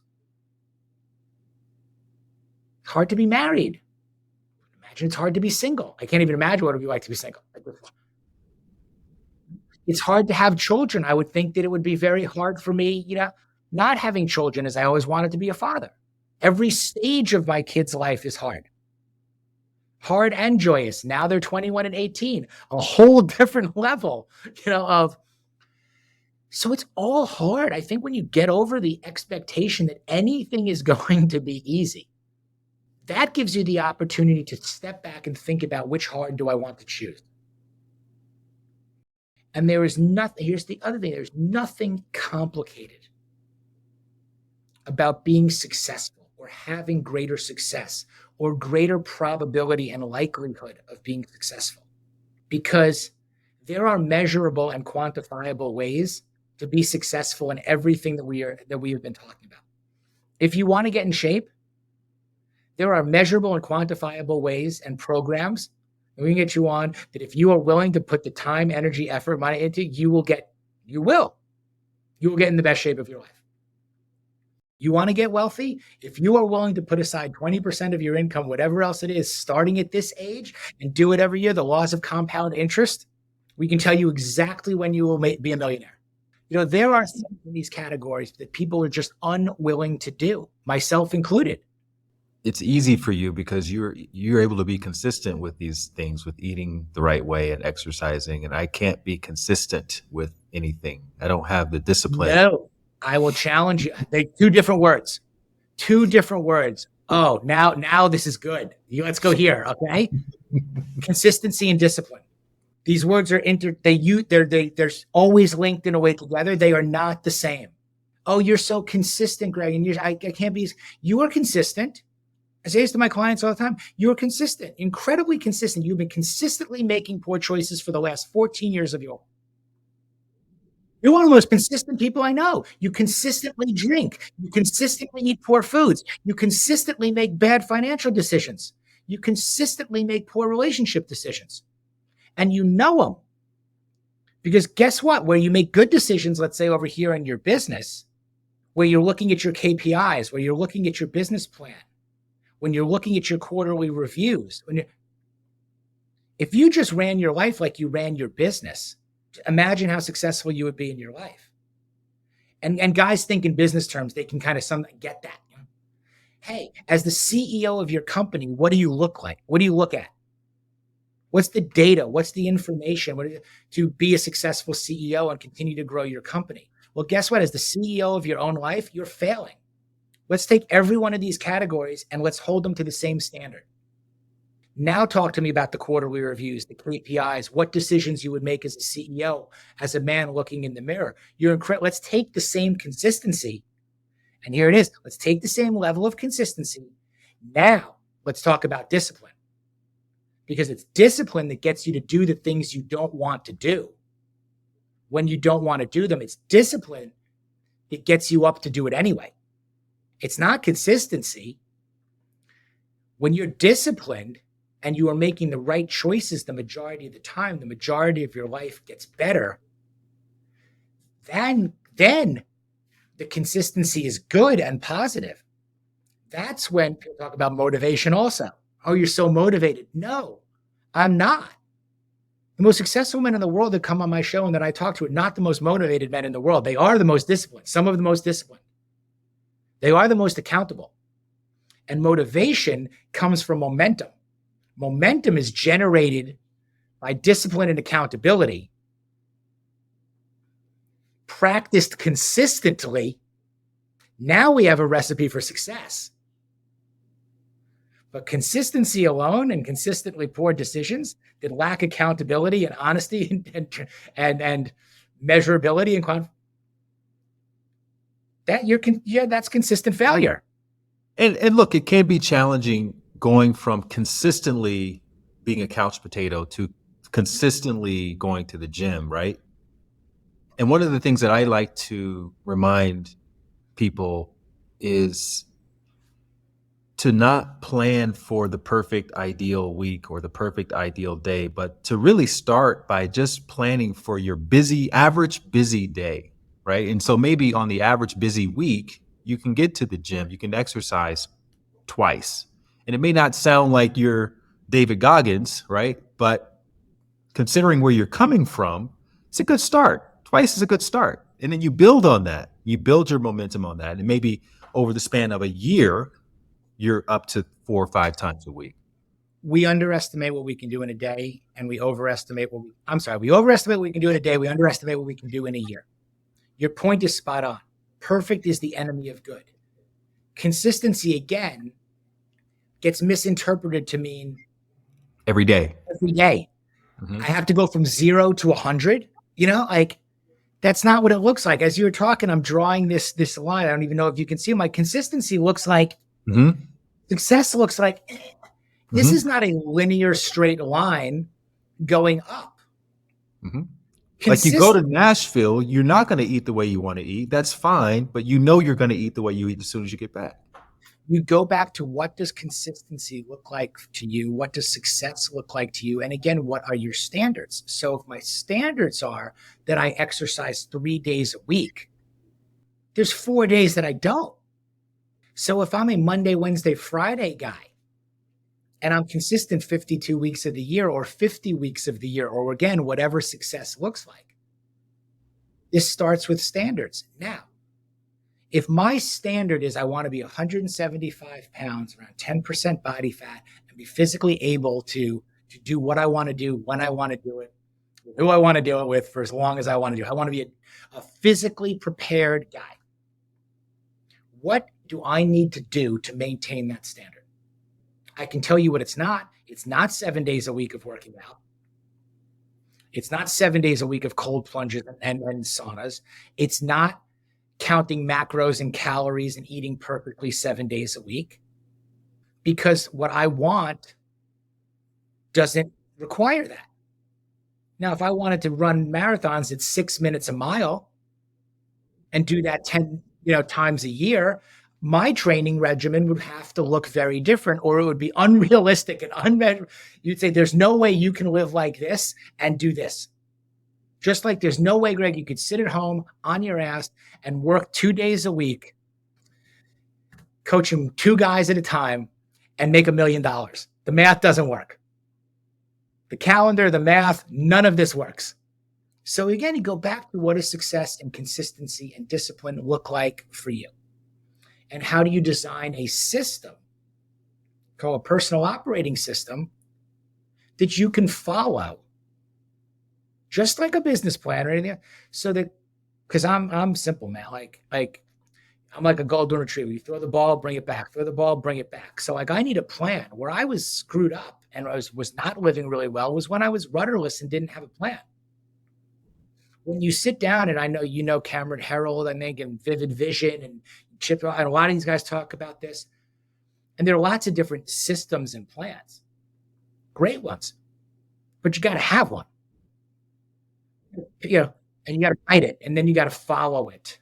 Hard to be married. Imagine it's hard to be single. I can't even imagine what it would be like to be single. It's hard to have children. I would think that it would be very hard for me, not having children, as I always wanted to be a father. Every stage of my kid's life is hard. Hard and joyous. Now they're 21 and 18. A whole different level, So it's all hard. I think when you get over the expectation that anything is going to be easy, that gives you the opportunity to step back and think about which hard do I want to choose. And there is nothing, here's the other thing, there's nothing complicated about being successful or having greater success or greater probability and likelihood of being successful. Because there are measurable and quantifiable ways to be successful in everything that we have been talking about. If you want to get in shape, there are measurable and quantifiable ways and programs that we can get you on that if you are willing to put the time, energy, effort, money into, you will get in the best shape of your life. You want to get wealthy? If you are willing to put aside 20% of your income, whatever else it is, starting at this age and do it every year, the laws of compound interest, we can tell you exactly when you will be a millionaire. There are things in these categories that people are just unwilling to do, myself included. It's easy for you because you're able to be consistent with these things, with eating the right way and exercising. And I can't be consistent with anything. I don't have the discipline. No, I will challenge you. They're two different words. Oh, now this is good. Let's go here. Okay. Consistency and discipline. These words are they're always linked in a way together. They are not the same. Oh, you're so consistent, Greg. And I can't be. You are consistent. I say this to my clients all the time. You're consistent, incredibly consistent. You've been consistently making poor choices for the last 14 years of your life. You're one of the most consistent people I know. You consistently drink. You consistently eat poor foods. You consistently make bad financial decisions. You consistently make poor relationship decisions. And you know them. Because guess what? Where you make good decisions, let's say over here in your business, where you're looking at your KPIs, where you're looking at your business plan, when you're looking at your quarterly reviews, if you just ran your life like you ran your business, imagine how successful you would be in your life. And guys think in business terms, they can kind of get that. Hey, as the CEO of your company, what do you look like? What do you look at? What's the data? What's the information to be a successful CEO and continue to grow your company? Well, guess what? As the CEO of your own life, you're failing. Let's take every one of these categories and let's hold them to the same standard. Now talk to me about the quarterly reviews, the KPIs, what decisions you would make as a CEO, as a man looking in the mirror. You're incredible. Let's take the same consistency. And here it is. Let's take the same level of consistency. Now let's talk about discipline. Because it's discipline that gets you to do the things you don't want to do. When you don't want to do them, it's discipline that gets you up to do it anyway. It's not consistency. When you're disciplined and you are making the right choices the majority of the time, the majority of your life gets better, then the consistency is good and positive. That's when people talk about motivation also. Oh, you're so motivated. No, I'm not. The most successful men in the world that come on my show and that I talk to are not the most motivated men in the world. They are the most disciplined, some of the most disciplined. They are the most accountable. And motivation comes from momentum. Momentum is generated by discipline and accountability, practiced consistently. Now we have a recipe for success. But consistency alone and consistently poor decisions that lack accountability and honesty and measurability and that's consistent failure. And look, it can be challenging going from consistently being a couch potato to consistently going to the gym, right? And one of the things that I like to remind people is to not plan for the perfect ideal week or the perfect ideal day, but to really start by just planning for your average busy day, right? And so maybe on the average busy week, you can get to the gym, you can exercise twice. And it may not sound like you're David Goggins, right? But considering where you're coming from, it's a good start. Twice is a good start. And then you build on that. You build your momentum on that. And maybe over the span of a year, you're up to 4 or 5 times a week. We underestimate what we can do in a day, and we overestimate we overestimate what we can do in a day. We underestimate what we can do in a year. Your point is spot on. Perfect is the enemy of good. Consistency, again, gets misinterpreted to mean every day. Every day. Mm-hmm. I have to go from 0 to 100. That's not what it looks like. As you're talking, I'm drawing this line. I don't even know if you can see my consistency looks like. Mm-hmm. Success looks like this is not a linear straight line going up. Mm-hmm. Like you go to Nashville, you're not going to eat the way you want to eat. That's fine, but you know you're going to eat the way you eat as soon as you get back. You go back to what does consistency look like to you? What does success look like to you? And again, what are your standards? So if my standards are that I exercise 3 days a week, there's 4 days that I don't. So if I'm a Monday, Wednesday, Friday guy, and I'm consistent 52 weeks of the year or 50 weeks of the year, or again, whatever success looks like, this starts with standards. Now, if my standard is I want to be 175 pounds, around 10% body fat, and be physically able to do what I want to do, when I want to do it, who I want to do it with for as long as I want to do it. I want to be a physically prepared guy. What do I need to do to maintain that standard? I can tell you what it's not. It's not 7 days a week of working out. It's not 7 days a week of cold plunges and saunas. It's not counting macros and calories and eating perfectly 7 days a week, because what I want doesn't require that. Now, if I wanted to run marathons at 6 minutes a mile and do that 10 times a year, my training regimen would have to look very different, or it would be unrealistic and unmeasurable. You'd say, there's no way you can live like this and do this. Just like there's no way, Greg, you could sit at home on your ass and work 2 days a week, coaching 2 guys at a time and make $1 million. The math doesn't work. The calendar, the math, none of this works. So again, you go back to what does success and consistency and discipline look like for you? And how do you design a system called a personal operating system that you can follow, just like a business plan or anything? So that, because I'm simple, man. Like I'm like a golden retriever. You throw the ball, bring it back. Throw the ball, bring it back. So like I need a plan. Where I was screwed up and I was not living really well was when I was rudderless and didn't have a plan. When you sit down, and I know you know Cameron Herold, I think, and Vivid Vision and Chip, and a lot of these guys talk about this. And there are lots of different systems and plans, great ones, but you got to have one, and you got to write it, and then you got to follow it.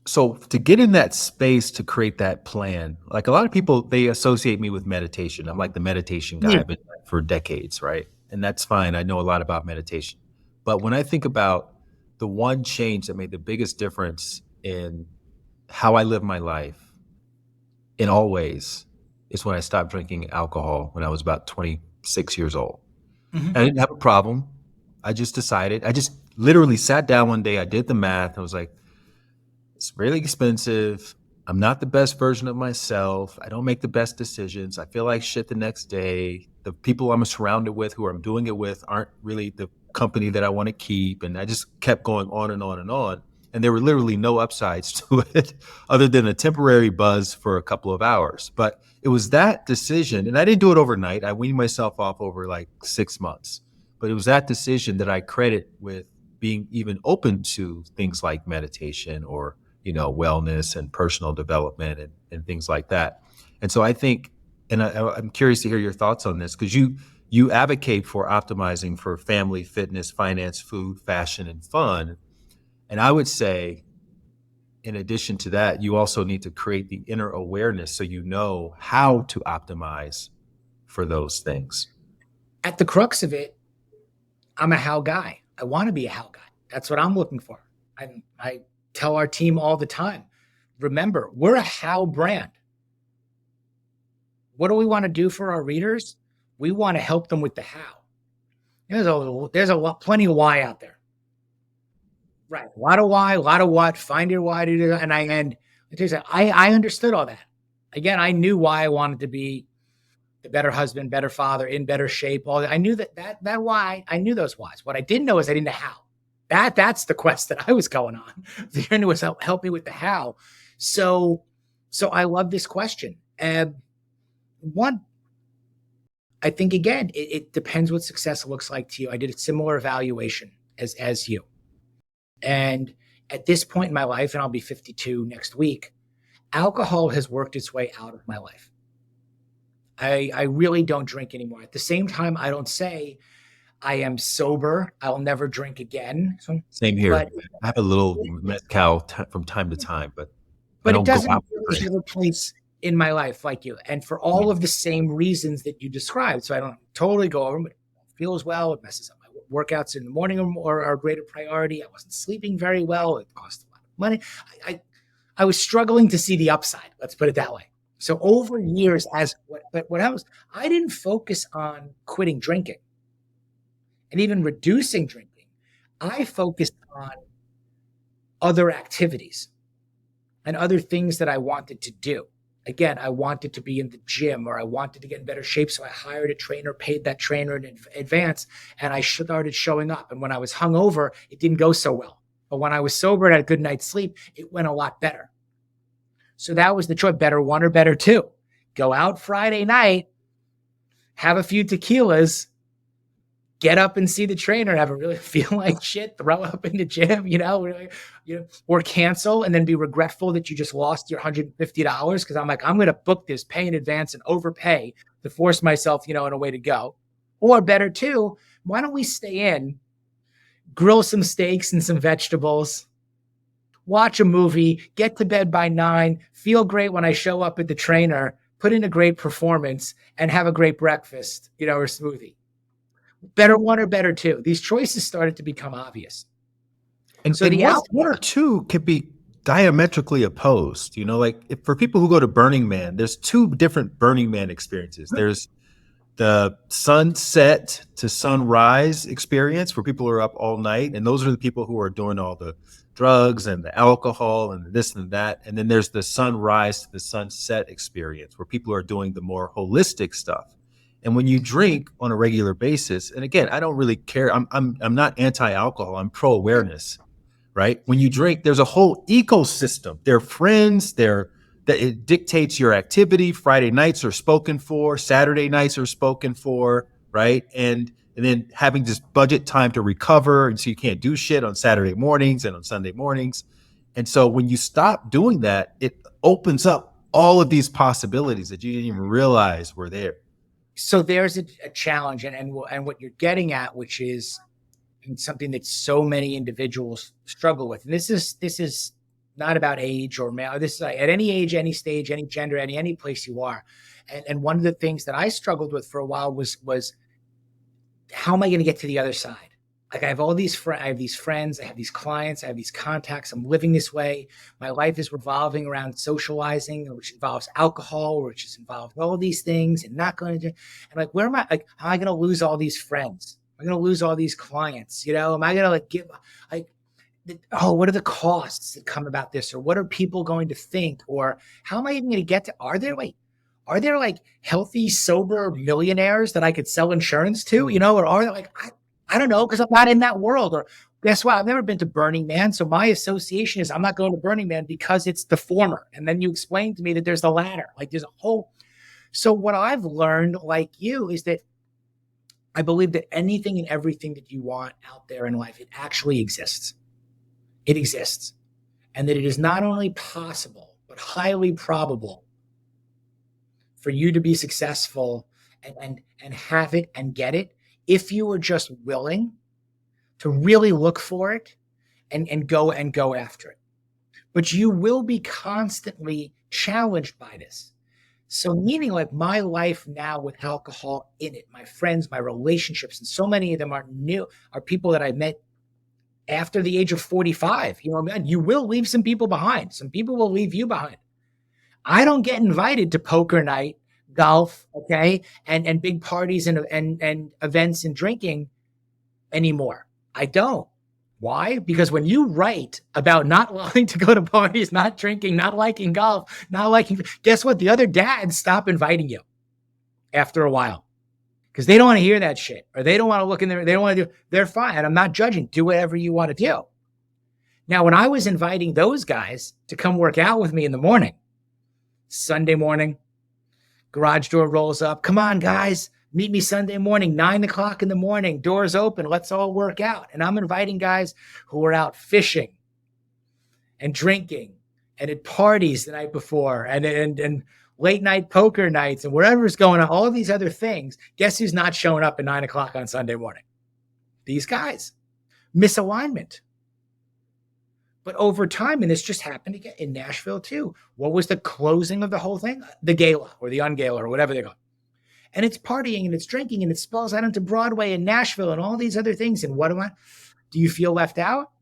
So to get in that space to create that plan, like a lot of people, they associate me with meditation. I'm like the meditation guy. I've been for decades, right? And that's fine. I know a lot about meditation. But when I think about the one change that made the biggest difference in how I live my life in all ways is when I stopped drinking alcohol when I was about 26 years old. Mm-hmm. I didn't have a problem. I just decided, I just literally sat down one day. I did the math. I was like, it's really expensive. I'm not the best version of myself. I don't make the best decisions. I feel like shit the next day. The people I'm surrounded with who I'm doing it with aren't really the company that I want to keep. And I just kept going on and on and on. And there were literally no upsides to it other than a temporary buzz for a couple of hours. But it was that decision, and I didn't do it overnight. I weaned myself off over like 6 months. But it was that decision that I credit with being even open to things like meditation or, wellness and personal development and things like that. And so I think, and I'm curious to hear your thoughts on this, because you advocate for optimizing for family, fitness, finance, food, fashion, and fun. And I would say, in addition to that, you also need to create the inner awareness so you know how to optimize for those things. At the crux of it, I'm a how guy. I want to be a how guy. That's what I'm looking for. I tell our team all the time, remember, we're a how brand. What do we want to do for our readers? We want to help them with the how. There's plenty of why out there. Right. A lot of why, a lot of what, find your why to do that. And I understood all that. Again, I knew why I wanted to be the better husband, better father, in better shape. All that. I knew that why. I knew those whys. What I didn't know is I didn't know how. That's the quest that I was going on. The journey was help me with the how. So I love this question. One, I think again, it depends what success looks like to you. I did a similar evaluation as you. And at this point in my life, and I'll be 52 next week, alcohol has worked its way out of my life. I really don't drink anymore. At the same time, I don't say I am sober. I'll never drink again. Same here. I have a little mezcal from time to time, but I don't it doesn't go out. Really have a place in my life like you. And for all of the same reasons that you described. So I don't totally go over them, but it feels well. It messes up my workouts in the morning are a greater priority. I wasn't sleeping very well. It cost a lot of money. I was struggling to see the upside. Let's put it that way. So over years, I didn't focus on quitting drinking and even reducing drinking. I focused on other activities and other things that I wanted to do. Again, I wanted to be in the gym, or I wanted to get in better shape. So I hired a trainer, paid that trainer in advance, and I started showing up. And when I was hungover, it didn't go so well. But when I was sober and had a good night's sleep, it went a lot better. So that was the choice, better one or better two. Go out Friday night, have a few tequilas, get up and see the trainer, have a really feel like shit, throw up in the gym, or cancel and then be regretful that you just lost your $150 because I'm like, I'm going to book this, pay in advance and overpay to force myself, in a way to go. Or better two, why don't we stay in, grill some steaks and some vegetables, watch a movie, get to bed by 9, feel great when I show up at the trainer, put in a great performance and have a great breakfast, or smoothie. better one or better two. These choices started to become obvious. And, So and the one or two could be diametrically opposed. Like for people who go to Burning Man, there's two different Burning Man experiences. There's the sunset to sunrise experience where people are up all night. And those are the people who are doing all the drugs and the alcohol and this and that. And then there's the sunrise to the sunset experience where people are doing the more holistic stuff. And when you drink on a regular basis, and again, I don't really care. I'm not anti-alcohol. I'm pro-awareness, right? When you drink, there's a whole ecosystem. They're friends. That it dictates your activity. Friday nights are spoken for. Saturday nights are spoken for, right? And then having this budget time to recover, and so you can't do shit on Saturday mornings and on Sunday mornings. And so when you stop doing that, it opens up all of these possibilities that you didn't even realize were there. So there's a challenge, and what you're getting at, which is something that so many individuals struggle with. And this is not about age or male. This is like at any age, any stage, any gender, any place you are. And one of the things that I struggled with for a while was how am I going to get to the other side? Like I have these friends, I have these clients, I have these contacts. I'm living this way. My life is revolving around socializing, which involves alcohol, which is involved all these things, and not going to. And like, where am I? Like, how am I going to lose all these friends? Am I going to lose all these clients? Am I going to what are the costs that come about this? Or what are people going to think? Or how am I even going to get to, are there like healthy, sober millionaires that I could sell insurance to, or are there I don't know, because I'm not in that world. Or guess what? I've never been to Burning Man. So my association is I'm not going to Burning Man because it's the former. And then you explain to me that there's the latter, like there's a whole. So what I've learned, like you, is that I believe that anything and everything that you want out there in life, it actually exists. It exists. And that it is not only possible, but highly probable for you to be successful and have it and get it if you are just willing to really look for it and go after it. But you will be constantly challenged by this. So meaning like my life now with alcohol in it, my friends, my relationships, and so many of them are people that I met after the age of 45. You will leave some people behind. Some people will leave you behind. I don't get invited to poker night, golf, okay, and big parties and events and drinking anymore. I don't. Why? Because when you write about not wanting to go to parties, not drinking, not liking golf, guess what? The other dads stop inviting you after a while. Because they don't want to hear that shit, or they don't want to look in there. They don't want to they're fine. I'm not judging. Do whatever you want to do. Now, when I was inviting those guys to come work out with me in the morning, Sunday morning, garage door rolls up. Come on, guys, meet me Sunday morning, 9:00 in the morning, doors open. Let's all work out. And I'm inviting guys who are out fishing and drinking and at parties the night before and late night poker nights and wherever's going on, all of these other things. Guess who's not showing up at 9:00 on Sunday morning? These guys. Misalignment. But over time, and this just happened again in Nashville too. What was the closing of the whole thing? The gala or the ungala or whatever they call it. And it's partying and it's drinking and it spills out into Broadway and Nashville and all these other things. And do you feel left out?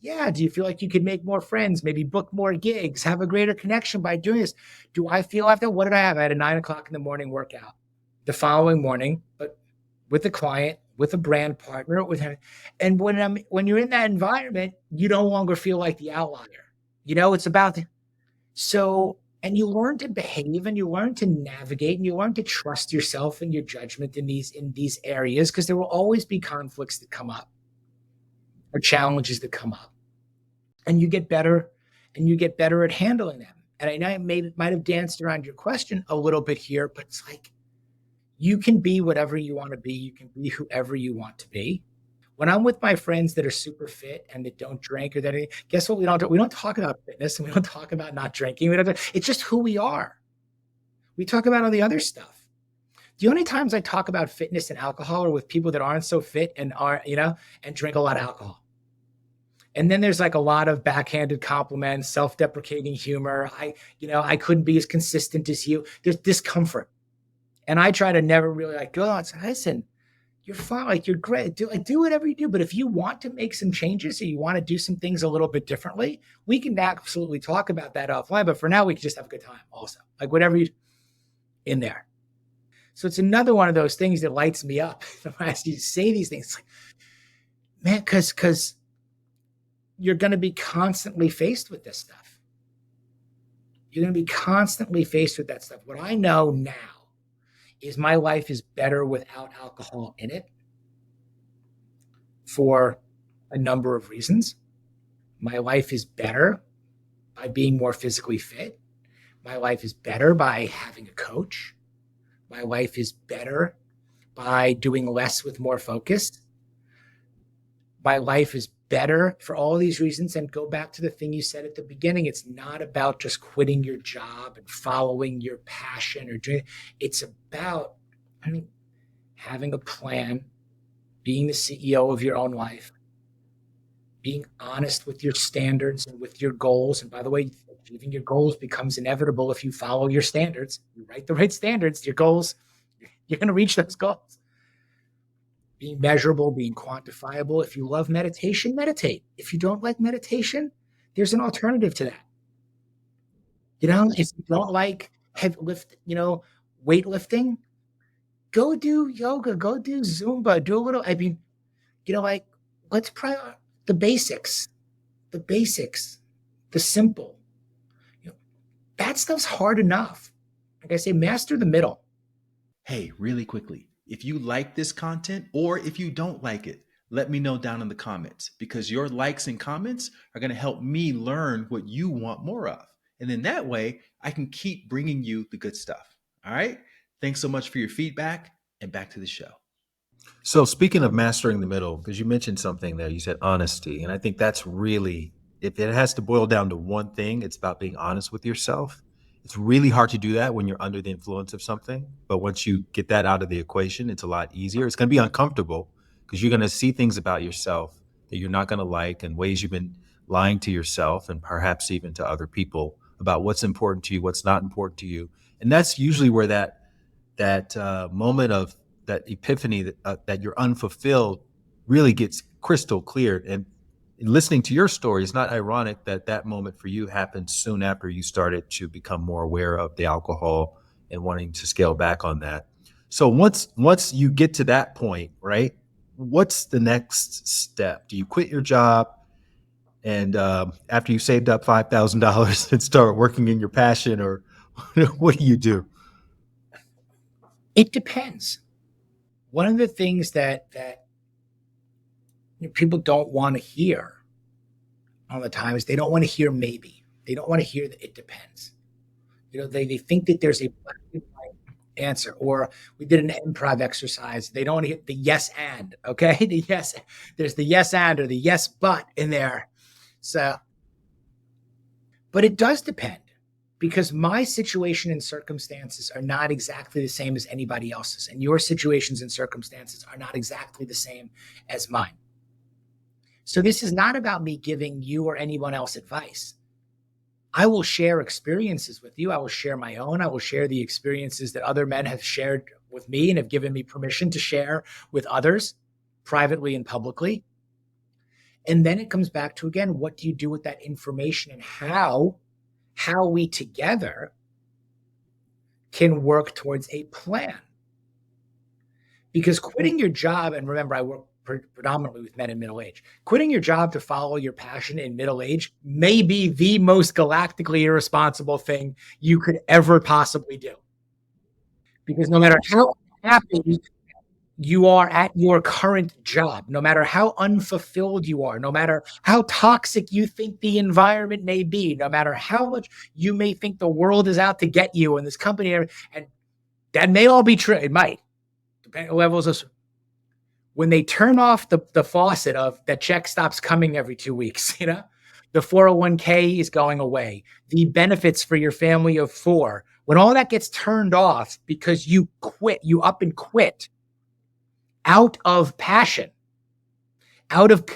Yeah. Do you feel like you could make more friends, maybe book more gigs, have a greater connection by doing this? Do I feel left out? What did I have? I had a 9:00 in the morning workout the following morning, but with a client, with a brand partner, and when you're in that environment, you no longer feel like the outlier. It's about and you learn to behave and you learn to navigate and you learn to trust yourself and your judgment in these areas, because there will always be conflicts that come up or challenges that come up. And you get better at handling them. And I know I might have danced around your question a little bit here, but it's like, you can be whatever you want to be. You can be whoever you want to be. When I'm with my friends that are super fit and that don't drink guess what? We don't talk about fitness and we don't talk about not drinking. It's just who we are. We talk about all the other stuff. The only times I talk about fitness and alcohol are with people that aren't so fit and and drink a lot of alcohol. And then there's like a lot of backhanded compliments, self-deprecating humor. I couldn't be as consistent as you. There's discomfort. And I try to never really go on and say, listen, you're fine. Like, you're great. Do whatever you do. But if you want to make some changes or you want to do some things a little bit differently, we can absolutely talk about that offline. But for now, we can just have a good time also. Like, whatever you in there. So it's another one of those things that lights me up as you say these things. Like, man, because you're going to be constantly faced with this stuff. You're going to be constantly faced with that stuff. What I know now is my life is better without alcohol in it for a number of reasons. My life is better by being more physically fit. My life is better by having a coach. My life is better by doing less with more focus. My life is better for all these reasons. And go back to the thing you said at the beginning. It's not about just quitting your job and following your passion or doing. It's about, having a plan, being the CEO of your own life, being honest with your standards and with your goals. And by the way, achieving your goals becomes inevitable if you follow your standards. You write the right standards, your goals, you're going to reach those goals. Being measurable, being quantifiable. If you love meditation, meditate. If you don't like meditation, there's an alternative to that. If you don't like weightlifting, go do yoga, go do Zumba, do a little, let's prioritize the basics, the simple. That stuff's hard enough. Like I say, master the middle. Hey, really quickly, if you like this content or if you don't like it, let me know down in the comments, because your likes and comments are going to help me learn what you want more of. And then that way I can keep bringing you the good stuff. All right. Thanks so much for your feedback, and back to the show. So speaking of mastering the middle, because you mentioned something there, you said honesty. And I think that's really, if it has to boil down to one thing, it's about being honest with yourself. It's really hard to do that when you're under the influence of something. But once you get that out of the equation, it's a lot easier. It's going to be uncomfortable because you're going to see things about yourself that you're not going to like, and ways you've been lying to yourself and perhaps even to other people about what's important to you, what's not important to you. And that's usually where that moment of that epiphany that you're unfulfilled really gets crystal clear. And listening to your story, it's not ironic that that moment for you happened soon after you started to become more aware of the alcohol and wanting to scale back on that. So once you get to that point, right, what's the next step? Do you quit your job and after you saved up $5,000 and start working in your passion, or what do you do? It depends. One of the things that people don't want to hear all the time is they don't want to hear maybe. They don't want to hear that it depends. They think that there's a black and white answer. Or we did an improv exercise. They don't want to hear the yes and, okay? The yes, there's the yes and or the yes but in there. So, but it does depend, because my situation and circumstances are not exactly the same as anybody else's, and your situations and circumstances are not exactly the same as mine. So this is not about me giving you or anyone else advice. I will share experiences with you. I will share my own. I will share the experiences that other men have shared with me and have given me permission to share with others, privately and publicly. And then it comes back to, again, what do you do with that information, and how we together can work towards a plan? Because quitting your job, and remember, I work predominantly with men in middle age, quitting your job to follow your passion in middle age may be the most galactically irresponsible thing you could ever possibly do. Because no matter how happy you are at your current job, no matter how unfulfilled you are, no matter how toxic you think the environment may be, no matter how much you may think the world is out to get you in this company, and that may all be true. It might, depending on levels of, when they turn off the faucet of that check stops coming every 2 weeks, the 401k is going away, the benefits for your family of 4, when all that gets turned off because you up and quit out of passion, out of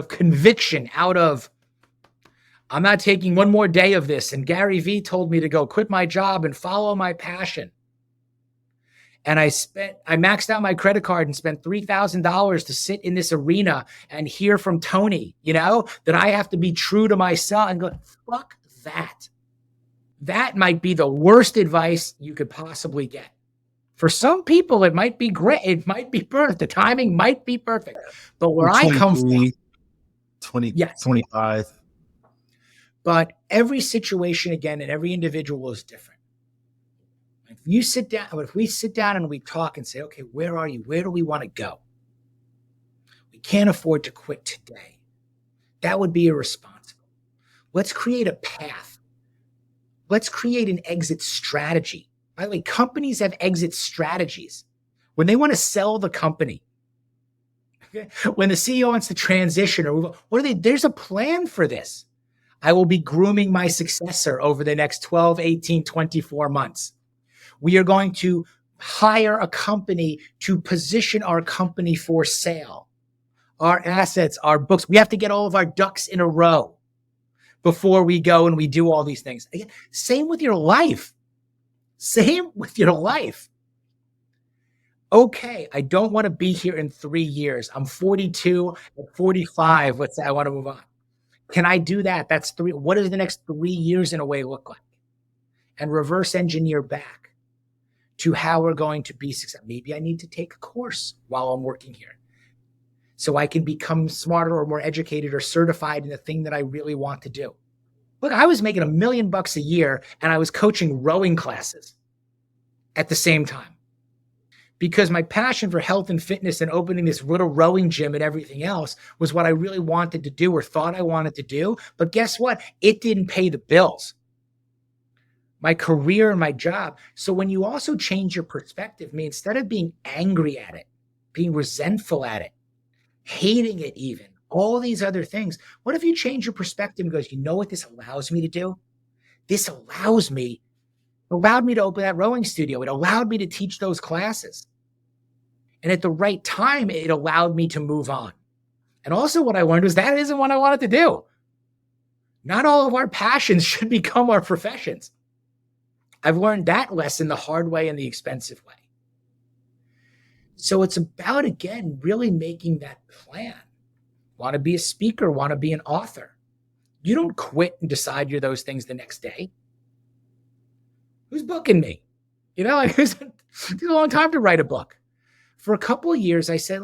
conviction, out of, I'm not taking one more day of this, and Gary Vee told me to go quit my job and follow my passion. And I maxed out my credit card and spent $3,000 to sit in this arena and hear from Tony, that I have to be true to myself, and go, fuck that. That might be the worst advice you could possibly get. For some people, it might be great. It might be perfect. The timing might be perfect. But where I come from, 20, yes. 25. But every situation, again, and every individual is different. If we sit down and we talk and say, okay, where are you? Where do we want to go? We can't afford to quit today. That would be irresponsible. Let's create a path. Let's create an exit strategy. By the way, companies have exit strategies. When they want to sell the company, okay, when the CEO wants to transition, there's a plan for this. I will be grooming my successor over the next 12, 18, 24 months. We are going to hire a company to position our company for sale. Our assets, our books, we have to get all of our ducks in a row before we go and we do all these things. Again, same with your life. Same with your life. Okay, I don't want to be here in 3 years. I'm 42, at 45, let's say I want to move on. Can I do that? That's 3. What does the next 3 years in a way look like? And reverse engineer back to how we're going to be successful. Maybe I need to take a course while I'm working here so I can become smarter or more educated or certified in the thing that I really want to do. Look, I was making $1 million a year and I was coaching rowing classes at the same time because my passion for health and fitness and opening this little rowing gym and everything else was what I really wanted to do or thought I wanted to do. But guess what? It didn't pay the bills. My career and my job. So when you also change your perspective, instead of being angry at it, being resentful at it, hating it even, all these other things, what if you change your perspective and goes, you know what this allows me to do? This allowed me to open that rowing studio. It allowed me to teach those classes. And at the right time, it allowed me to move on. And also what I learned was that isn't what I wanted to do. Not all of our passions should become our professions. I've learned that lesson the hard way and the expensive way. So it's about, again, really making that plan. Want to be a speaker, want to be an author. You don't quit and decide you're those things the next day. Who's booking me? It took a long time to write a book. For a couple of years, I said,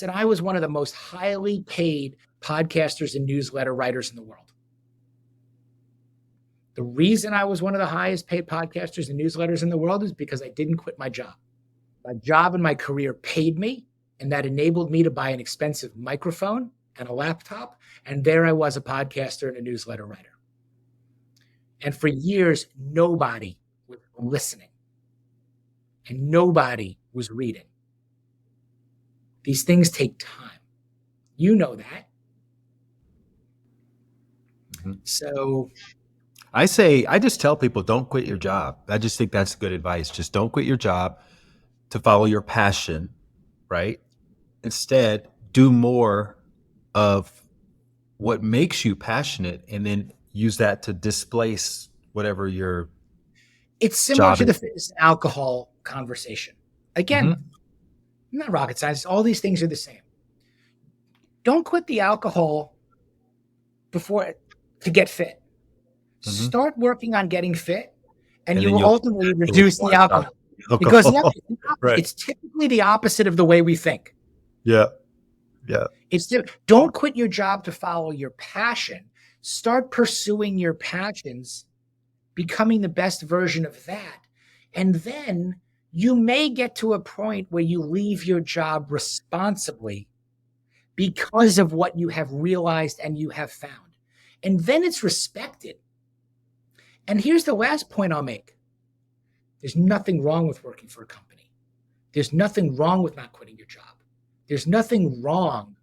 I was one of the most highly paid podcasters and newsletter writers in the world. The reason I was one of the highest paid podcasters and newsletters in the world is because I didn't quit my job. My job and my career paid me, and that enabled me to buy an expensive microphone and a laptop. And there I was, a podcaster and a newsletter writer. And for years, nobody was listening and nobody was reading. These things take time. You know that. Mm-hmm. So I just tell people, don't quit your job. I just think that's good advice. Just don't quit your job to follow your passion, right? Instead, do more of what makes you passionate and then use that to displace whatever your it's similar job to the is. fitness and alcohol conversation. Again, not rocket science. All these things are the same. Don't quit the alcohol to get fit. Start working on getting fit, and you will ultimately reduce the alcohol. Because it's typically the opposite of the way we think. Yeah. Don't quit your job to follow your passion. Start pursuing your passions, becoming the best version of that. And then you may get to a point where you leave your job responsibly because of what you have realized and you have found. And then it's respected. And here's the last point I'll make. There's nothing wrong with working for a company. There's nothing wrong with not quitting your job. There's nothing wrong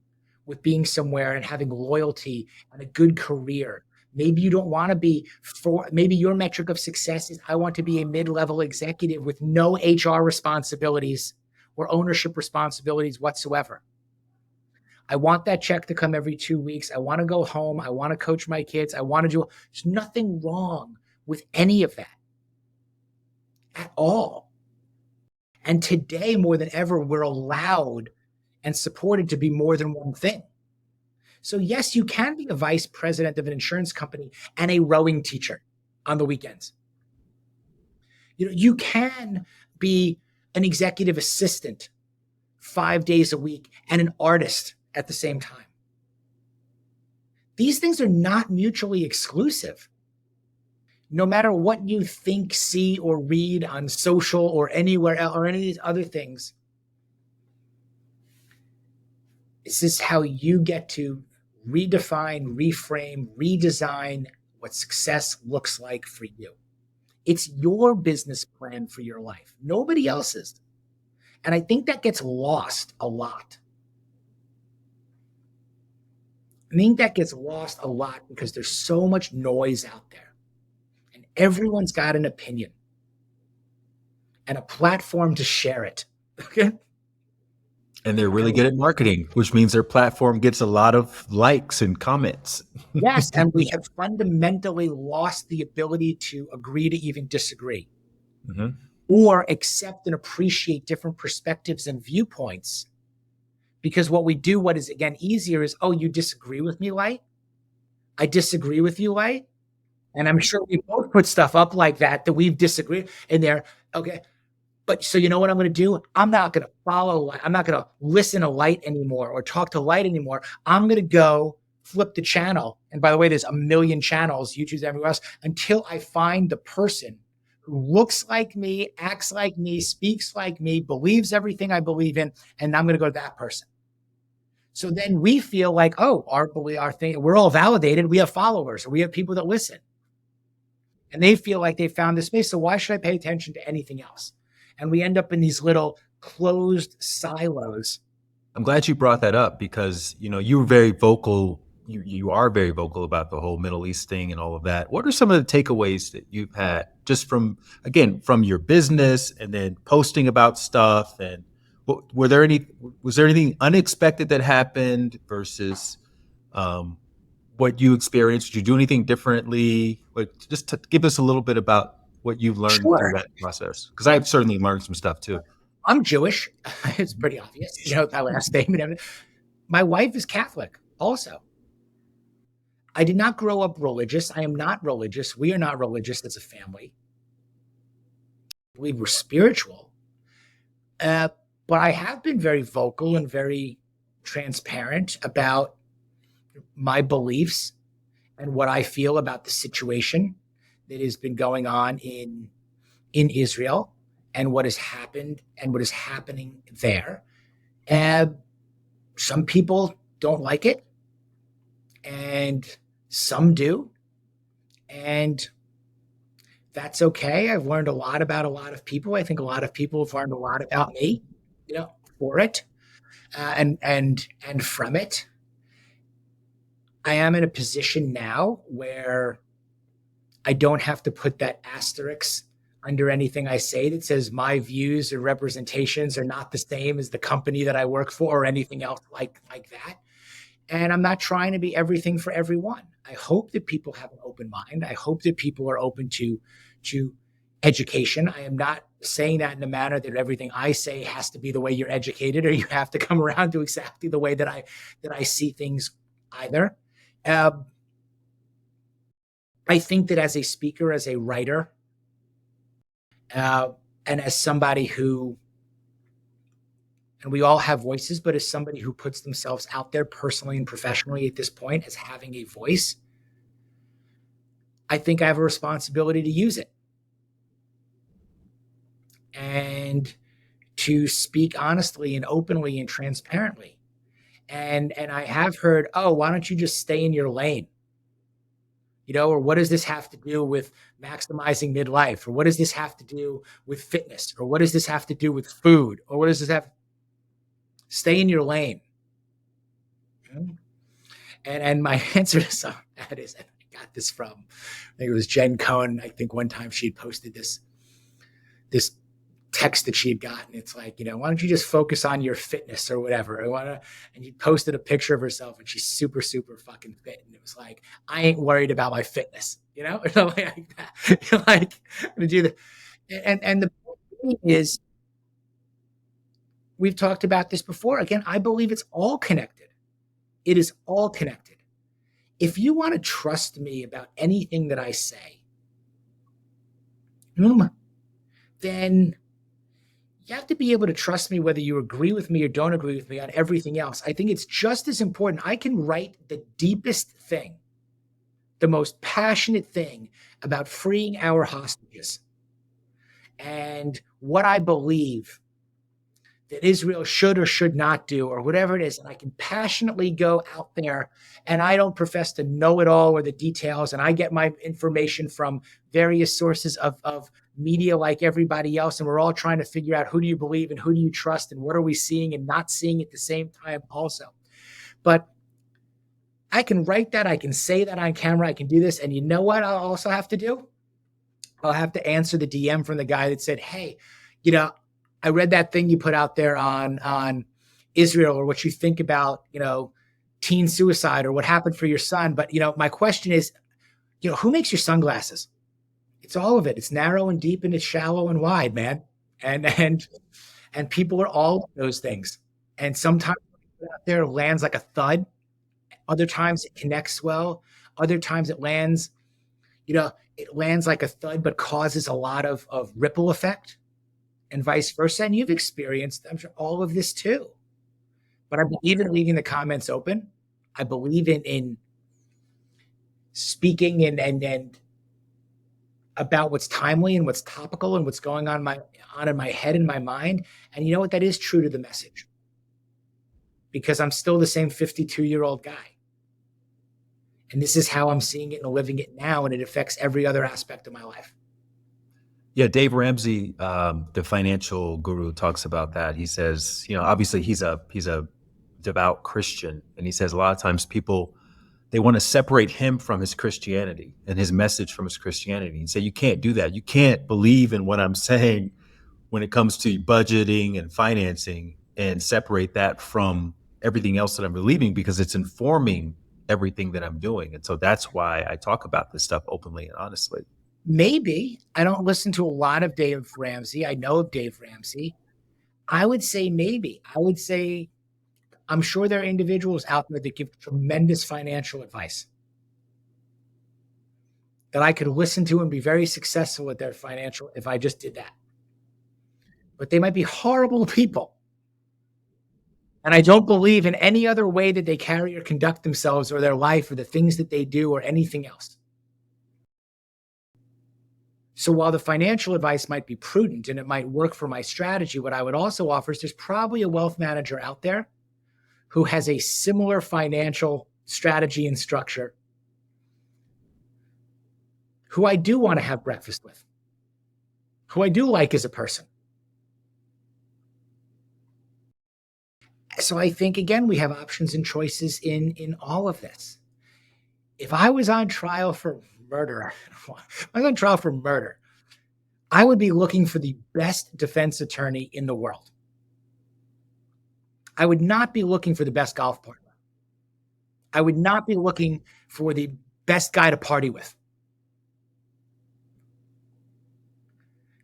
with being somewhere and having loyalty and a good career. Maybe you don't want to be maybe your metric of success is I want to be a mid-level executive with no HR responsibilities or ownership responsibilities whatsoever. I want that check to come every 2 weeks. I want to go home. I want to coach my kids. There's nothing wrong with any of that at all. And today, more than ever, we're allowed and supported to be more than one thing. So yes, you can be a vice president of an insurance company and a rowing teacher on the weekends. You can be an executive assistant 5 days a week and an artist at the same time. These things are not mutually exclusive. No matter what you think, see, or read on social or anywhere else or any of these other things, this is how you get to redefine, reframe, redesign what success looks like for you. It's your business plan for your life, nobody else's. And I think that gets lost a lot. I think that gets lost a lot because there's so much noise out there. And everyone's got an opinion and a platform to share it. Okay. And they're really good at marketing, which means their platform gets a lot of likes and comments. Yes. And we have fundamentally lost the ability to agree to even disagree or accept and appreciate different perspectives and viewpoints. Because what we do, what is again easier is, oh, you disagree with me, Light? I disagree with you, Light? And I'm sure we both put stuff up like that we've disagreed in there. Okay. But so you know what I'm going to do? I'm not going to follow. I'm not going to listen to Light anymore or talk to Light anymore. I'm going to go flip the channel. And by the way, there's a million channels, YouTube's everywhere else, until I find the person who looks like me, acts like me, speaks like me, believes everything I believe in. And I'm going to go to that person. So then we feel like, oh, our thing, we're all validated. We have followers or we have people that listen. And they feel like they found this space. So why should I pay attention to anything else? And we end up in these little closed silos. I'm glad you brought that up because, you were very vocal. You are very vocal about the whole Middle East thing and all of that. What are some of the takeaways that you've had just from your business and then posting about stuff? And was there anything unexpected that happened versus what you experienced? Did you do anything differently? Just to give us a little bit about what you've learned through that process, because I've certainly learned some stuff too. I'm Jewish. It's pretty obvious, my last name and everything. My wife is Catholic also. I did not grow up religious. I am not religious. We are not religious as a family. We were spiritual. But I have been very vocal and very transparent about my beliefs and what I feel about the situation that has been going on in Israel and what has happened and what is happening there. And some people don't like it and some do. And that's okay. I've learned a lot about a lot of people. I think a lot of people have learned a lot about me, for it and from it. I am in a position now where I don't have to put that asterisk under anything I say that says my views or representations are not the same as the company that I work for or anything else like that. And I'm not trying to be everything for everyone. I hope that people have an open mind. I hope that people are open to education. I am not saying that in a manner that everything I say has to be the way you're educated or you have to come around to exactly the way that I see things either. I think that as a speaker, as a writer, and as somebody who, and we all have voices, but as somebody who puts themselves out there personally and professionally at this point as having a voice, I think I have a responsibility to use it and to speak honestly and openly and transparently. And I have heard, oh, why don't you just stay in your lane? Or what does this have to do with maximizing midlife? Or what does this have to do with fitness? Or what does this have to do with food? Or what does this have? Stay in your lane. And my answer to that is, and I got this from, I think it was Jen Cohen. I think one time she had posted this text that she had gotten. It's like, why don't you just focus on your fitness or whatever? And she posted a picture of herself and she's super, super fucking fit. And it was like, I ain't worried about my fitness, or something like that. Like, I'm gonna do that. And the point is, We've talked about this before. Again, I believe it's all connected. It is all connected. If you want to trust me about anything that I say, then you have to be able to trust me whether you agree with me or don't agree with me on everything else. I think it's just as important. I can write the deepest thing, the most passionate thing about freeing our hostages and what I believe that Israel should or should not do, or whatever it is. And I can passionately go out there, and I don't profess to know it all or the details. And I get my information from various sources of media like everybody else. And we're all trying to figure out, who do you believe and who do you trust and what are we seeing and not seeing at the same time also. But I can write that. I can say that on camera. I can do this. And you know what I'll also have to do? I'll have to answer the DM from the guy that said, hey, I read that thing you put out there on Israel, or what you think about, teen suicide or what happened for your son. But, my question is, who makes your sunglasses? It's all of it. It's narrow and deep, and it's shallow and wide, man. And people are all of those things. And sometimes out there lands like a thud. Other times it connects well. Other times it lands, it lands like a thud, but causes a lot of ripple effect, and vice versa. And you've experienced, I'm sure, all of this too. But I believe in leaving the comments open. I believe in speaking and about what's timely and what's topical and what's going on in my head and my mind. And you know what? That is true to the message, because I'm still the same 52-year-old guy. And this is how I'm seeing it and living it now, and it affects every other aspect of my life. Yeah, Dave Ramsey, the financial guru, talks about that. He says, obviously he's a devout Christian, and he says a lot of times people, they want to separate him from his Christianity and his message from his Christianity, and say, you can't do that. You can't believe in what I'm saying when it comes to budgeting and financing, and separate that from everything else that I'm believing, because it's informing everything that I'm doing. And so that's why I talk about this stuff openly and honestly. Maybe. I don't listen to a lot of Dave Ramsey. I know of Dave Ramsey. I would say maybe. I would say I'm sure there are individuals out there that give tremendous financial advice that I could listen to and be very successful with their financial if I just did that. But they might be horrible people. And I don't believe in any other way that they carry or conduct themselves, or their life, or the things that they do, or anything else. So while the financial advice might be prudent and it might work for my strategy, what I would also offer is there's probably a wealth manager out there who has a similar financial strategy and structure, who I do want to have breakfast with, who I do like as a person. So I think, again, we have options and choices in all of this. If I was on trial for murder, I would be looking for the best defense attorney in the world. I would not be looking for the best golf partner. I would not be looking for the best guy to party with.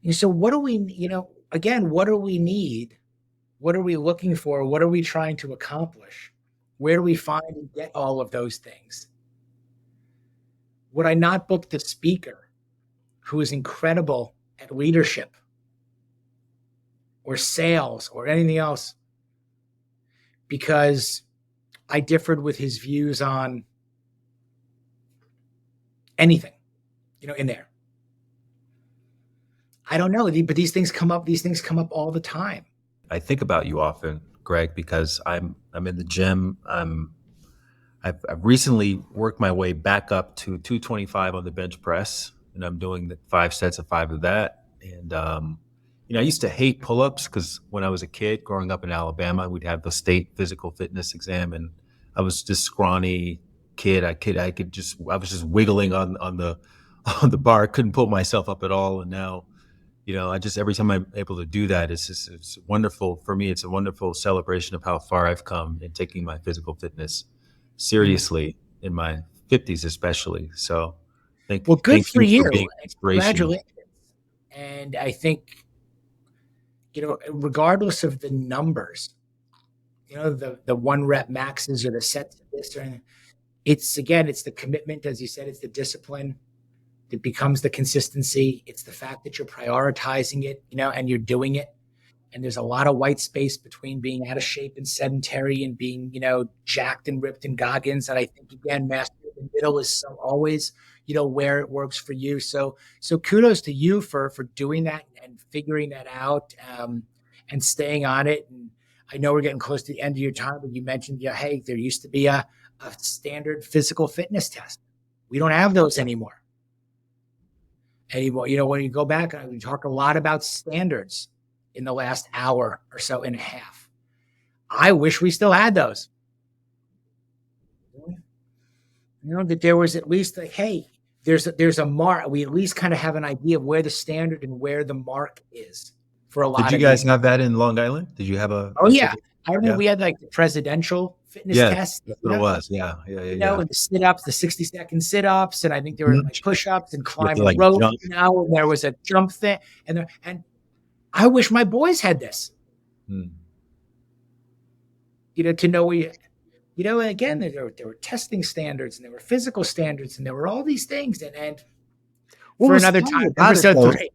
And so what do we, again, what do we need? What are we looking for? What are we trying to accomplish? Where do we find and get all of those things? Would I not book the speaker who is incredible at leadership or sales or anything else because I differed with his views on anything, in there? I don't know, but these things come up all the time. I think about you often, Greg, because I'm in the gym. I've recently worked my way back up to 225 on the bench press, and I'm doing the 5 sets of 5 of that. And I used to hate pull-ups because when I was a kid growing up in Alabama, we'd have the state physical fitness exam, and I was this scrawny kid. I was just wiggling on the bar. I couldn't pull myself up at all, and now, every time I'm able to do that, it's wonderful for me. It's a wonderful celebration of how far I've come in taking my physical fitness seriously in my 50s, especially. So Good thank for you you. for being an inspiration. Congratulations. And I think, regardless of the numbers, the 1 rep maxes or the sets of this, or it's the commitment, as you said, it's the discipline. It becomes the consistency. It's the fact that you're prioritizing it, and you're doing it. And there's a lot of white space between being out of shape and sedentary and being, jacked and ripped and Goggins. And I think, again, master in the middle is always, where it works for you. So kudos to you for doing that and figuring that out, and staying on it. And I know we're getting close to the end of your time, but you mentioned, hey, there used to be a standard physical fitness test. We don't have those anymore. When you go back, we talk a lot about standards in the last hour or so and a half. I wish we still had those. That there was at least hey, there's a mark. We at least kind of have an idea of where the standard and where the mark is for a lot of. Did you guys have that in Long Island? Did you have a? Oh yeah, I remember we had like the presidential fitness test. That's what it was. Yeah. And the sit-ups, the 60-second sit-ups, and I think there were like push-ups and climb a rope. Now, and there was a jump thing, and I wish my boys had this. To know and again, there were testing standards, and there were physical standards, and there were all these things. And for another time, episode 3.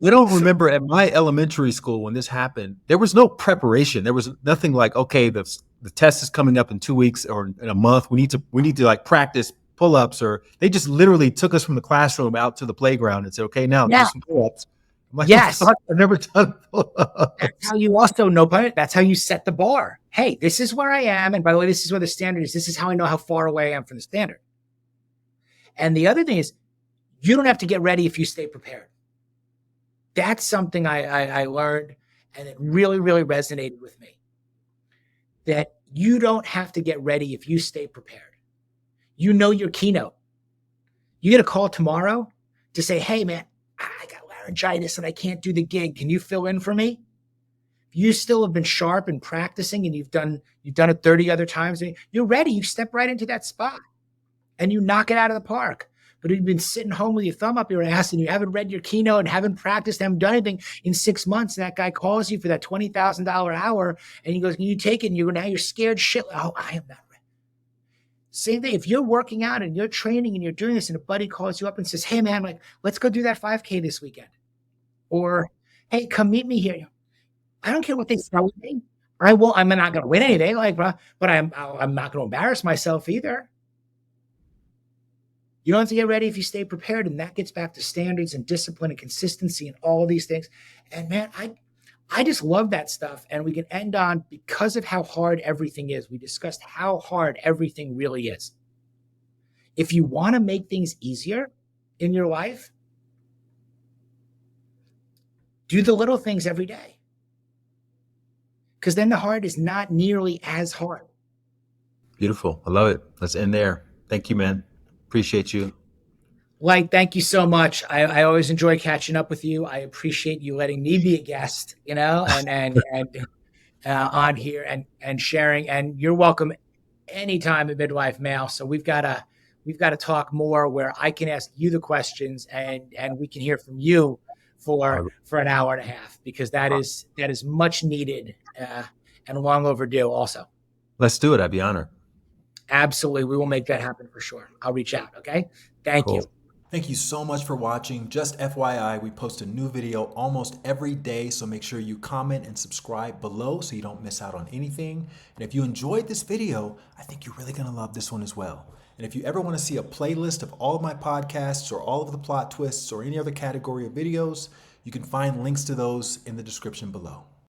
We don't remember at my elementary school when this happened, there was no preparation. There was nothing like, okay, the test is coming up in 2 weeks or in a month. We need to like practice pull-ups, or they just literally took us from the classroom out to the playground and said, okay, now do some pull-ups. Like, yes. I've never done pull-ups. That's how you also know, but that's how you set the bar. Hey, this is where I am. And by the way, this is where the standard is. This is how I know how far away I am from the standard. And the other thing is, you don't have to get ready if you stay prepared. That's something I learned, and it really, really resonated with me. That you don't have to get ready if you stay prepared. You know your keynote. You get a call tomorrow to say, hey, man, I got laryngitis and I can't do the gig. Can you fill in for me? You still have been sharp and practicing, and you've done it 30 other times. You're ready. You step right into that spot and you knock it out of the park. But if you've been sitting home with your thumb up your ass and you haven't read your keynote and haven't practiced, haven't done anything in 6 months, and that guy calls you for that $20,000 hour and he goes, can you take it? And you're scared shit. Oh, I am not ready. Same thing. If you're working out and you're training and you're doing this, and a buddy calls you up and says, hey man, let's go do that 5K this weekend. Or, hey, come meet me here. I don't care what they tell me. I'm not going to win anything, but I'm not going to embarrass myself either. You don't have to get ready if you stay prepared. And that gets back to standards and discipline and consistency and all these things. And man, I just love that stuff. And we can end on, because of how hard everything is. We discussed how hard everything really is. If you want to make things easier in your life, do the little things every day. Because then the hard is not nearly as hard. Beautiful. I love it. Let's end there. Thank you, man. Appreciate you. Thank you so much. I always enjoy catching up with you. I appreciate you letting me be a guest, and on here and sharing. And you're welcome anytime at Midlife Mail. So we've got to talk more where I can ask you the questions and we can hear from you for an hour and a half, because that is much needed and long overdue also. Let's do it. I'd be honored. Absolutely. We will make that happen for sure. I'll reach out. Okay. Thank you. Thank you so much for watching. Just FYI, we post a new video almost every day, so make sure you comment and subscribe below so you don't miss out on anything. And if you enjoyed this video, I think you're really going to love this one as well. And if you ever want to see a playlist of all of my podcasts or all of the plot twists or any other category of videos, you can find links to those in the description below.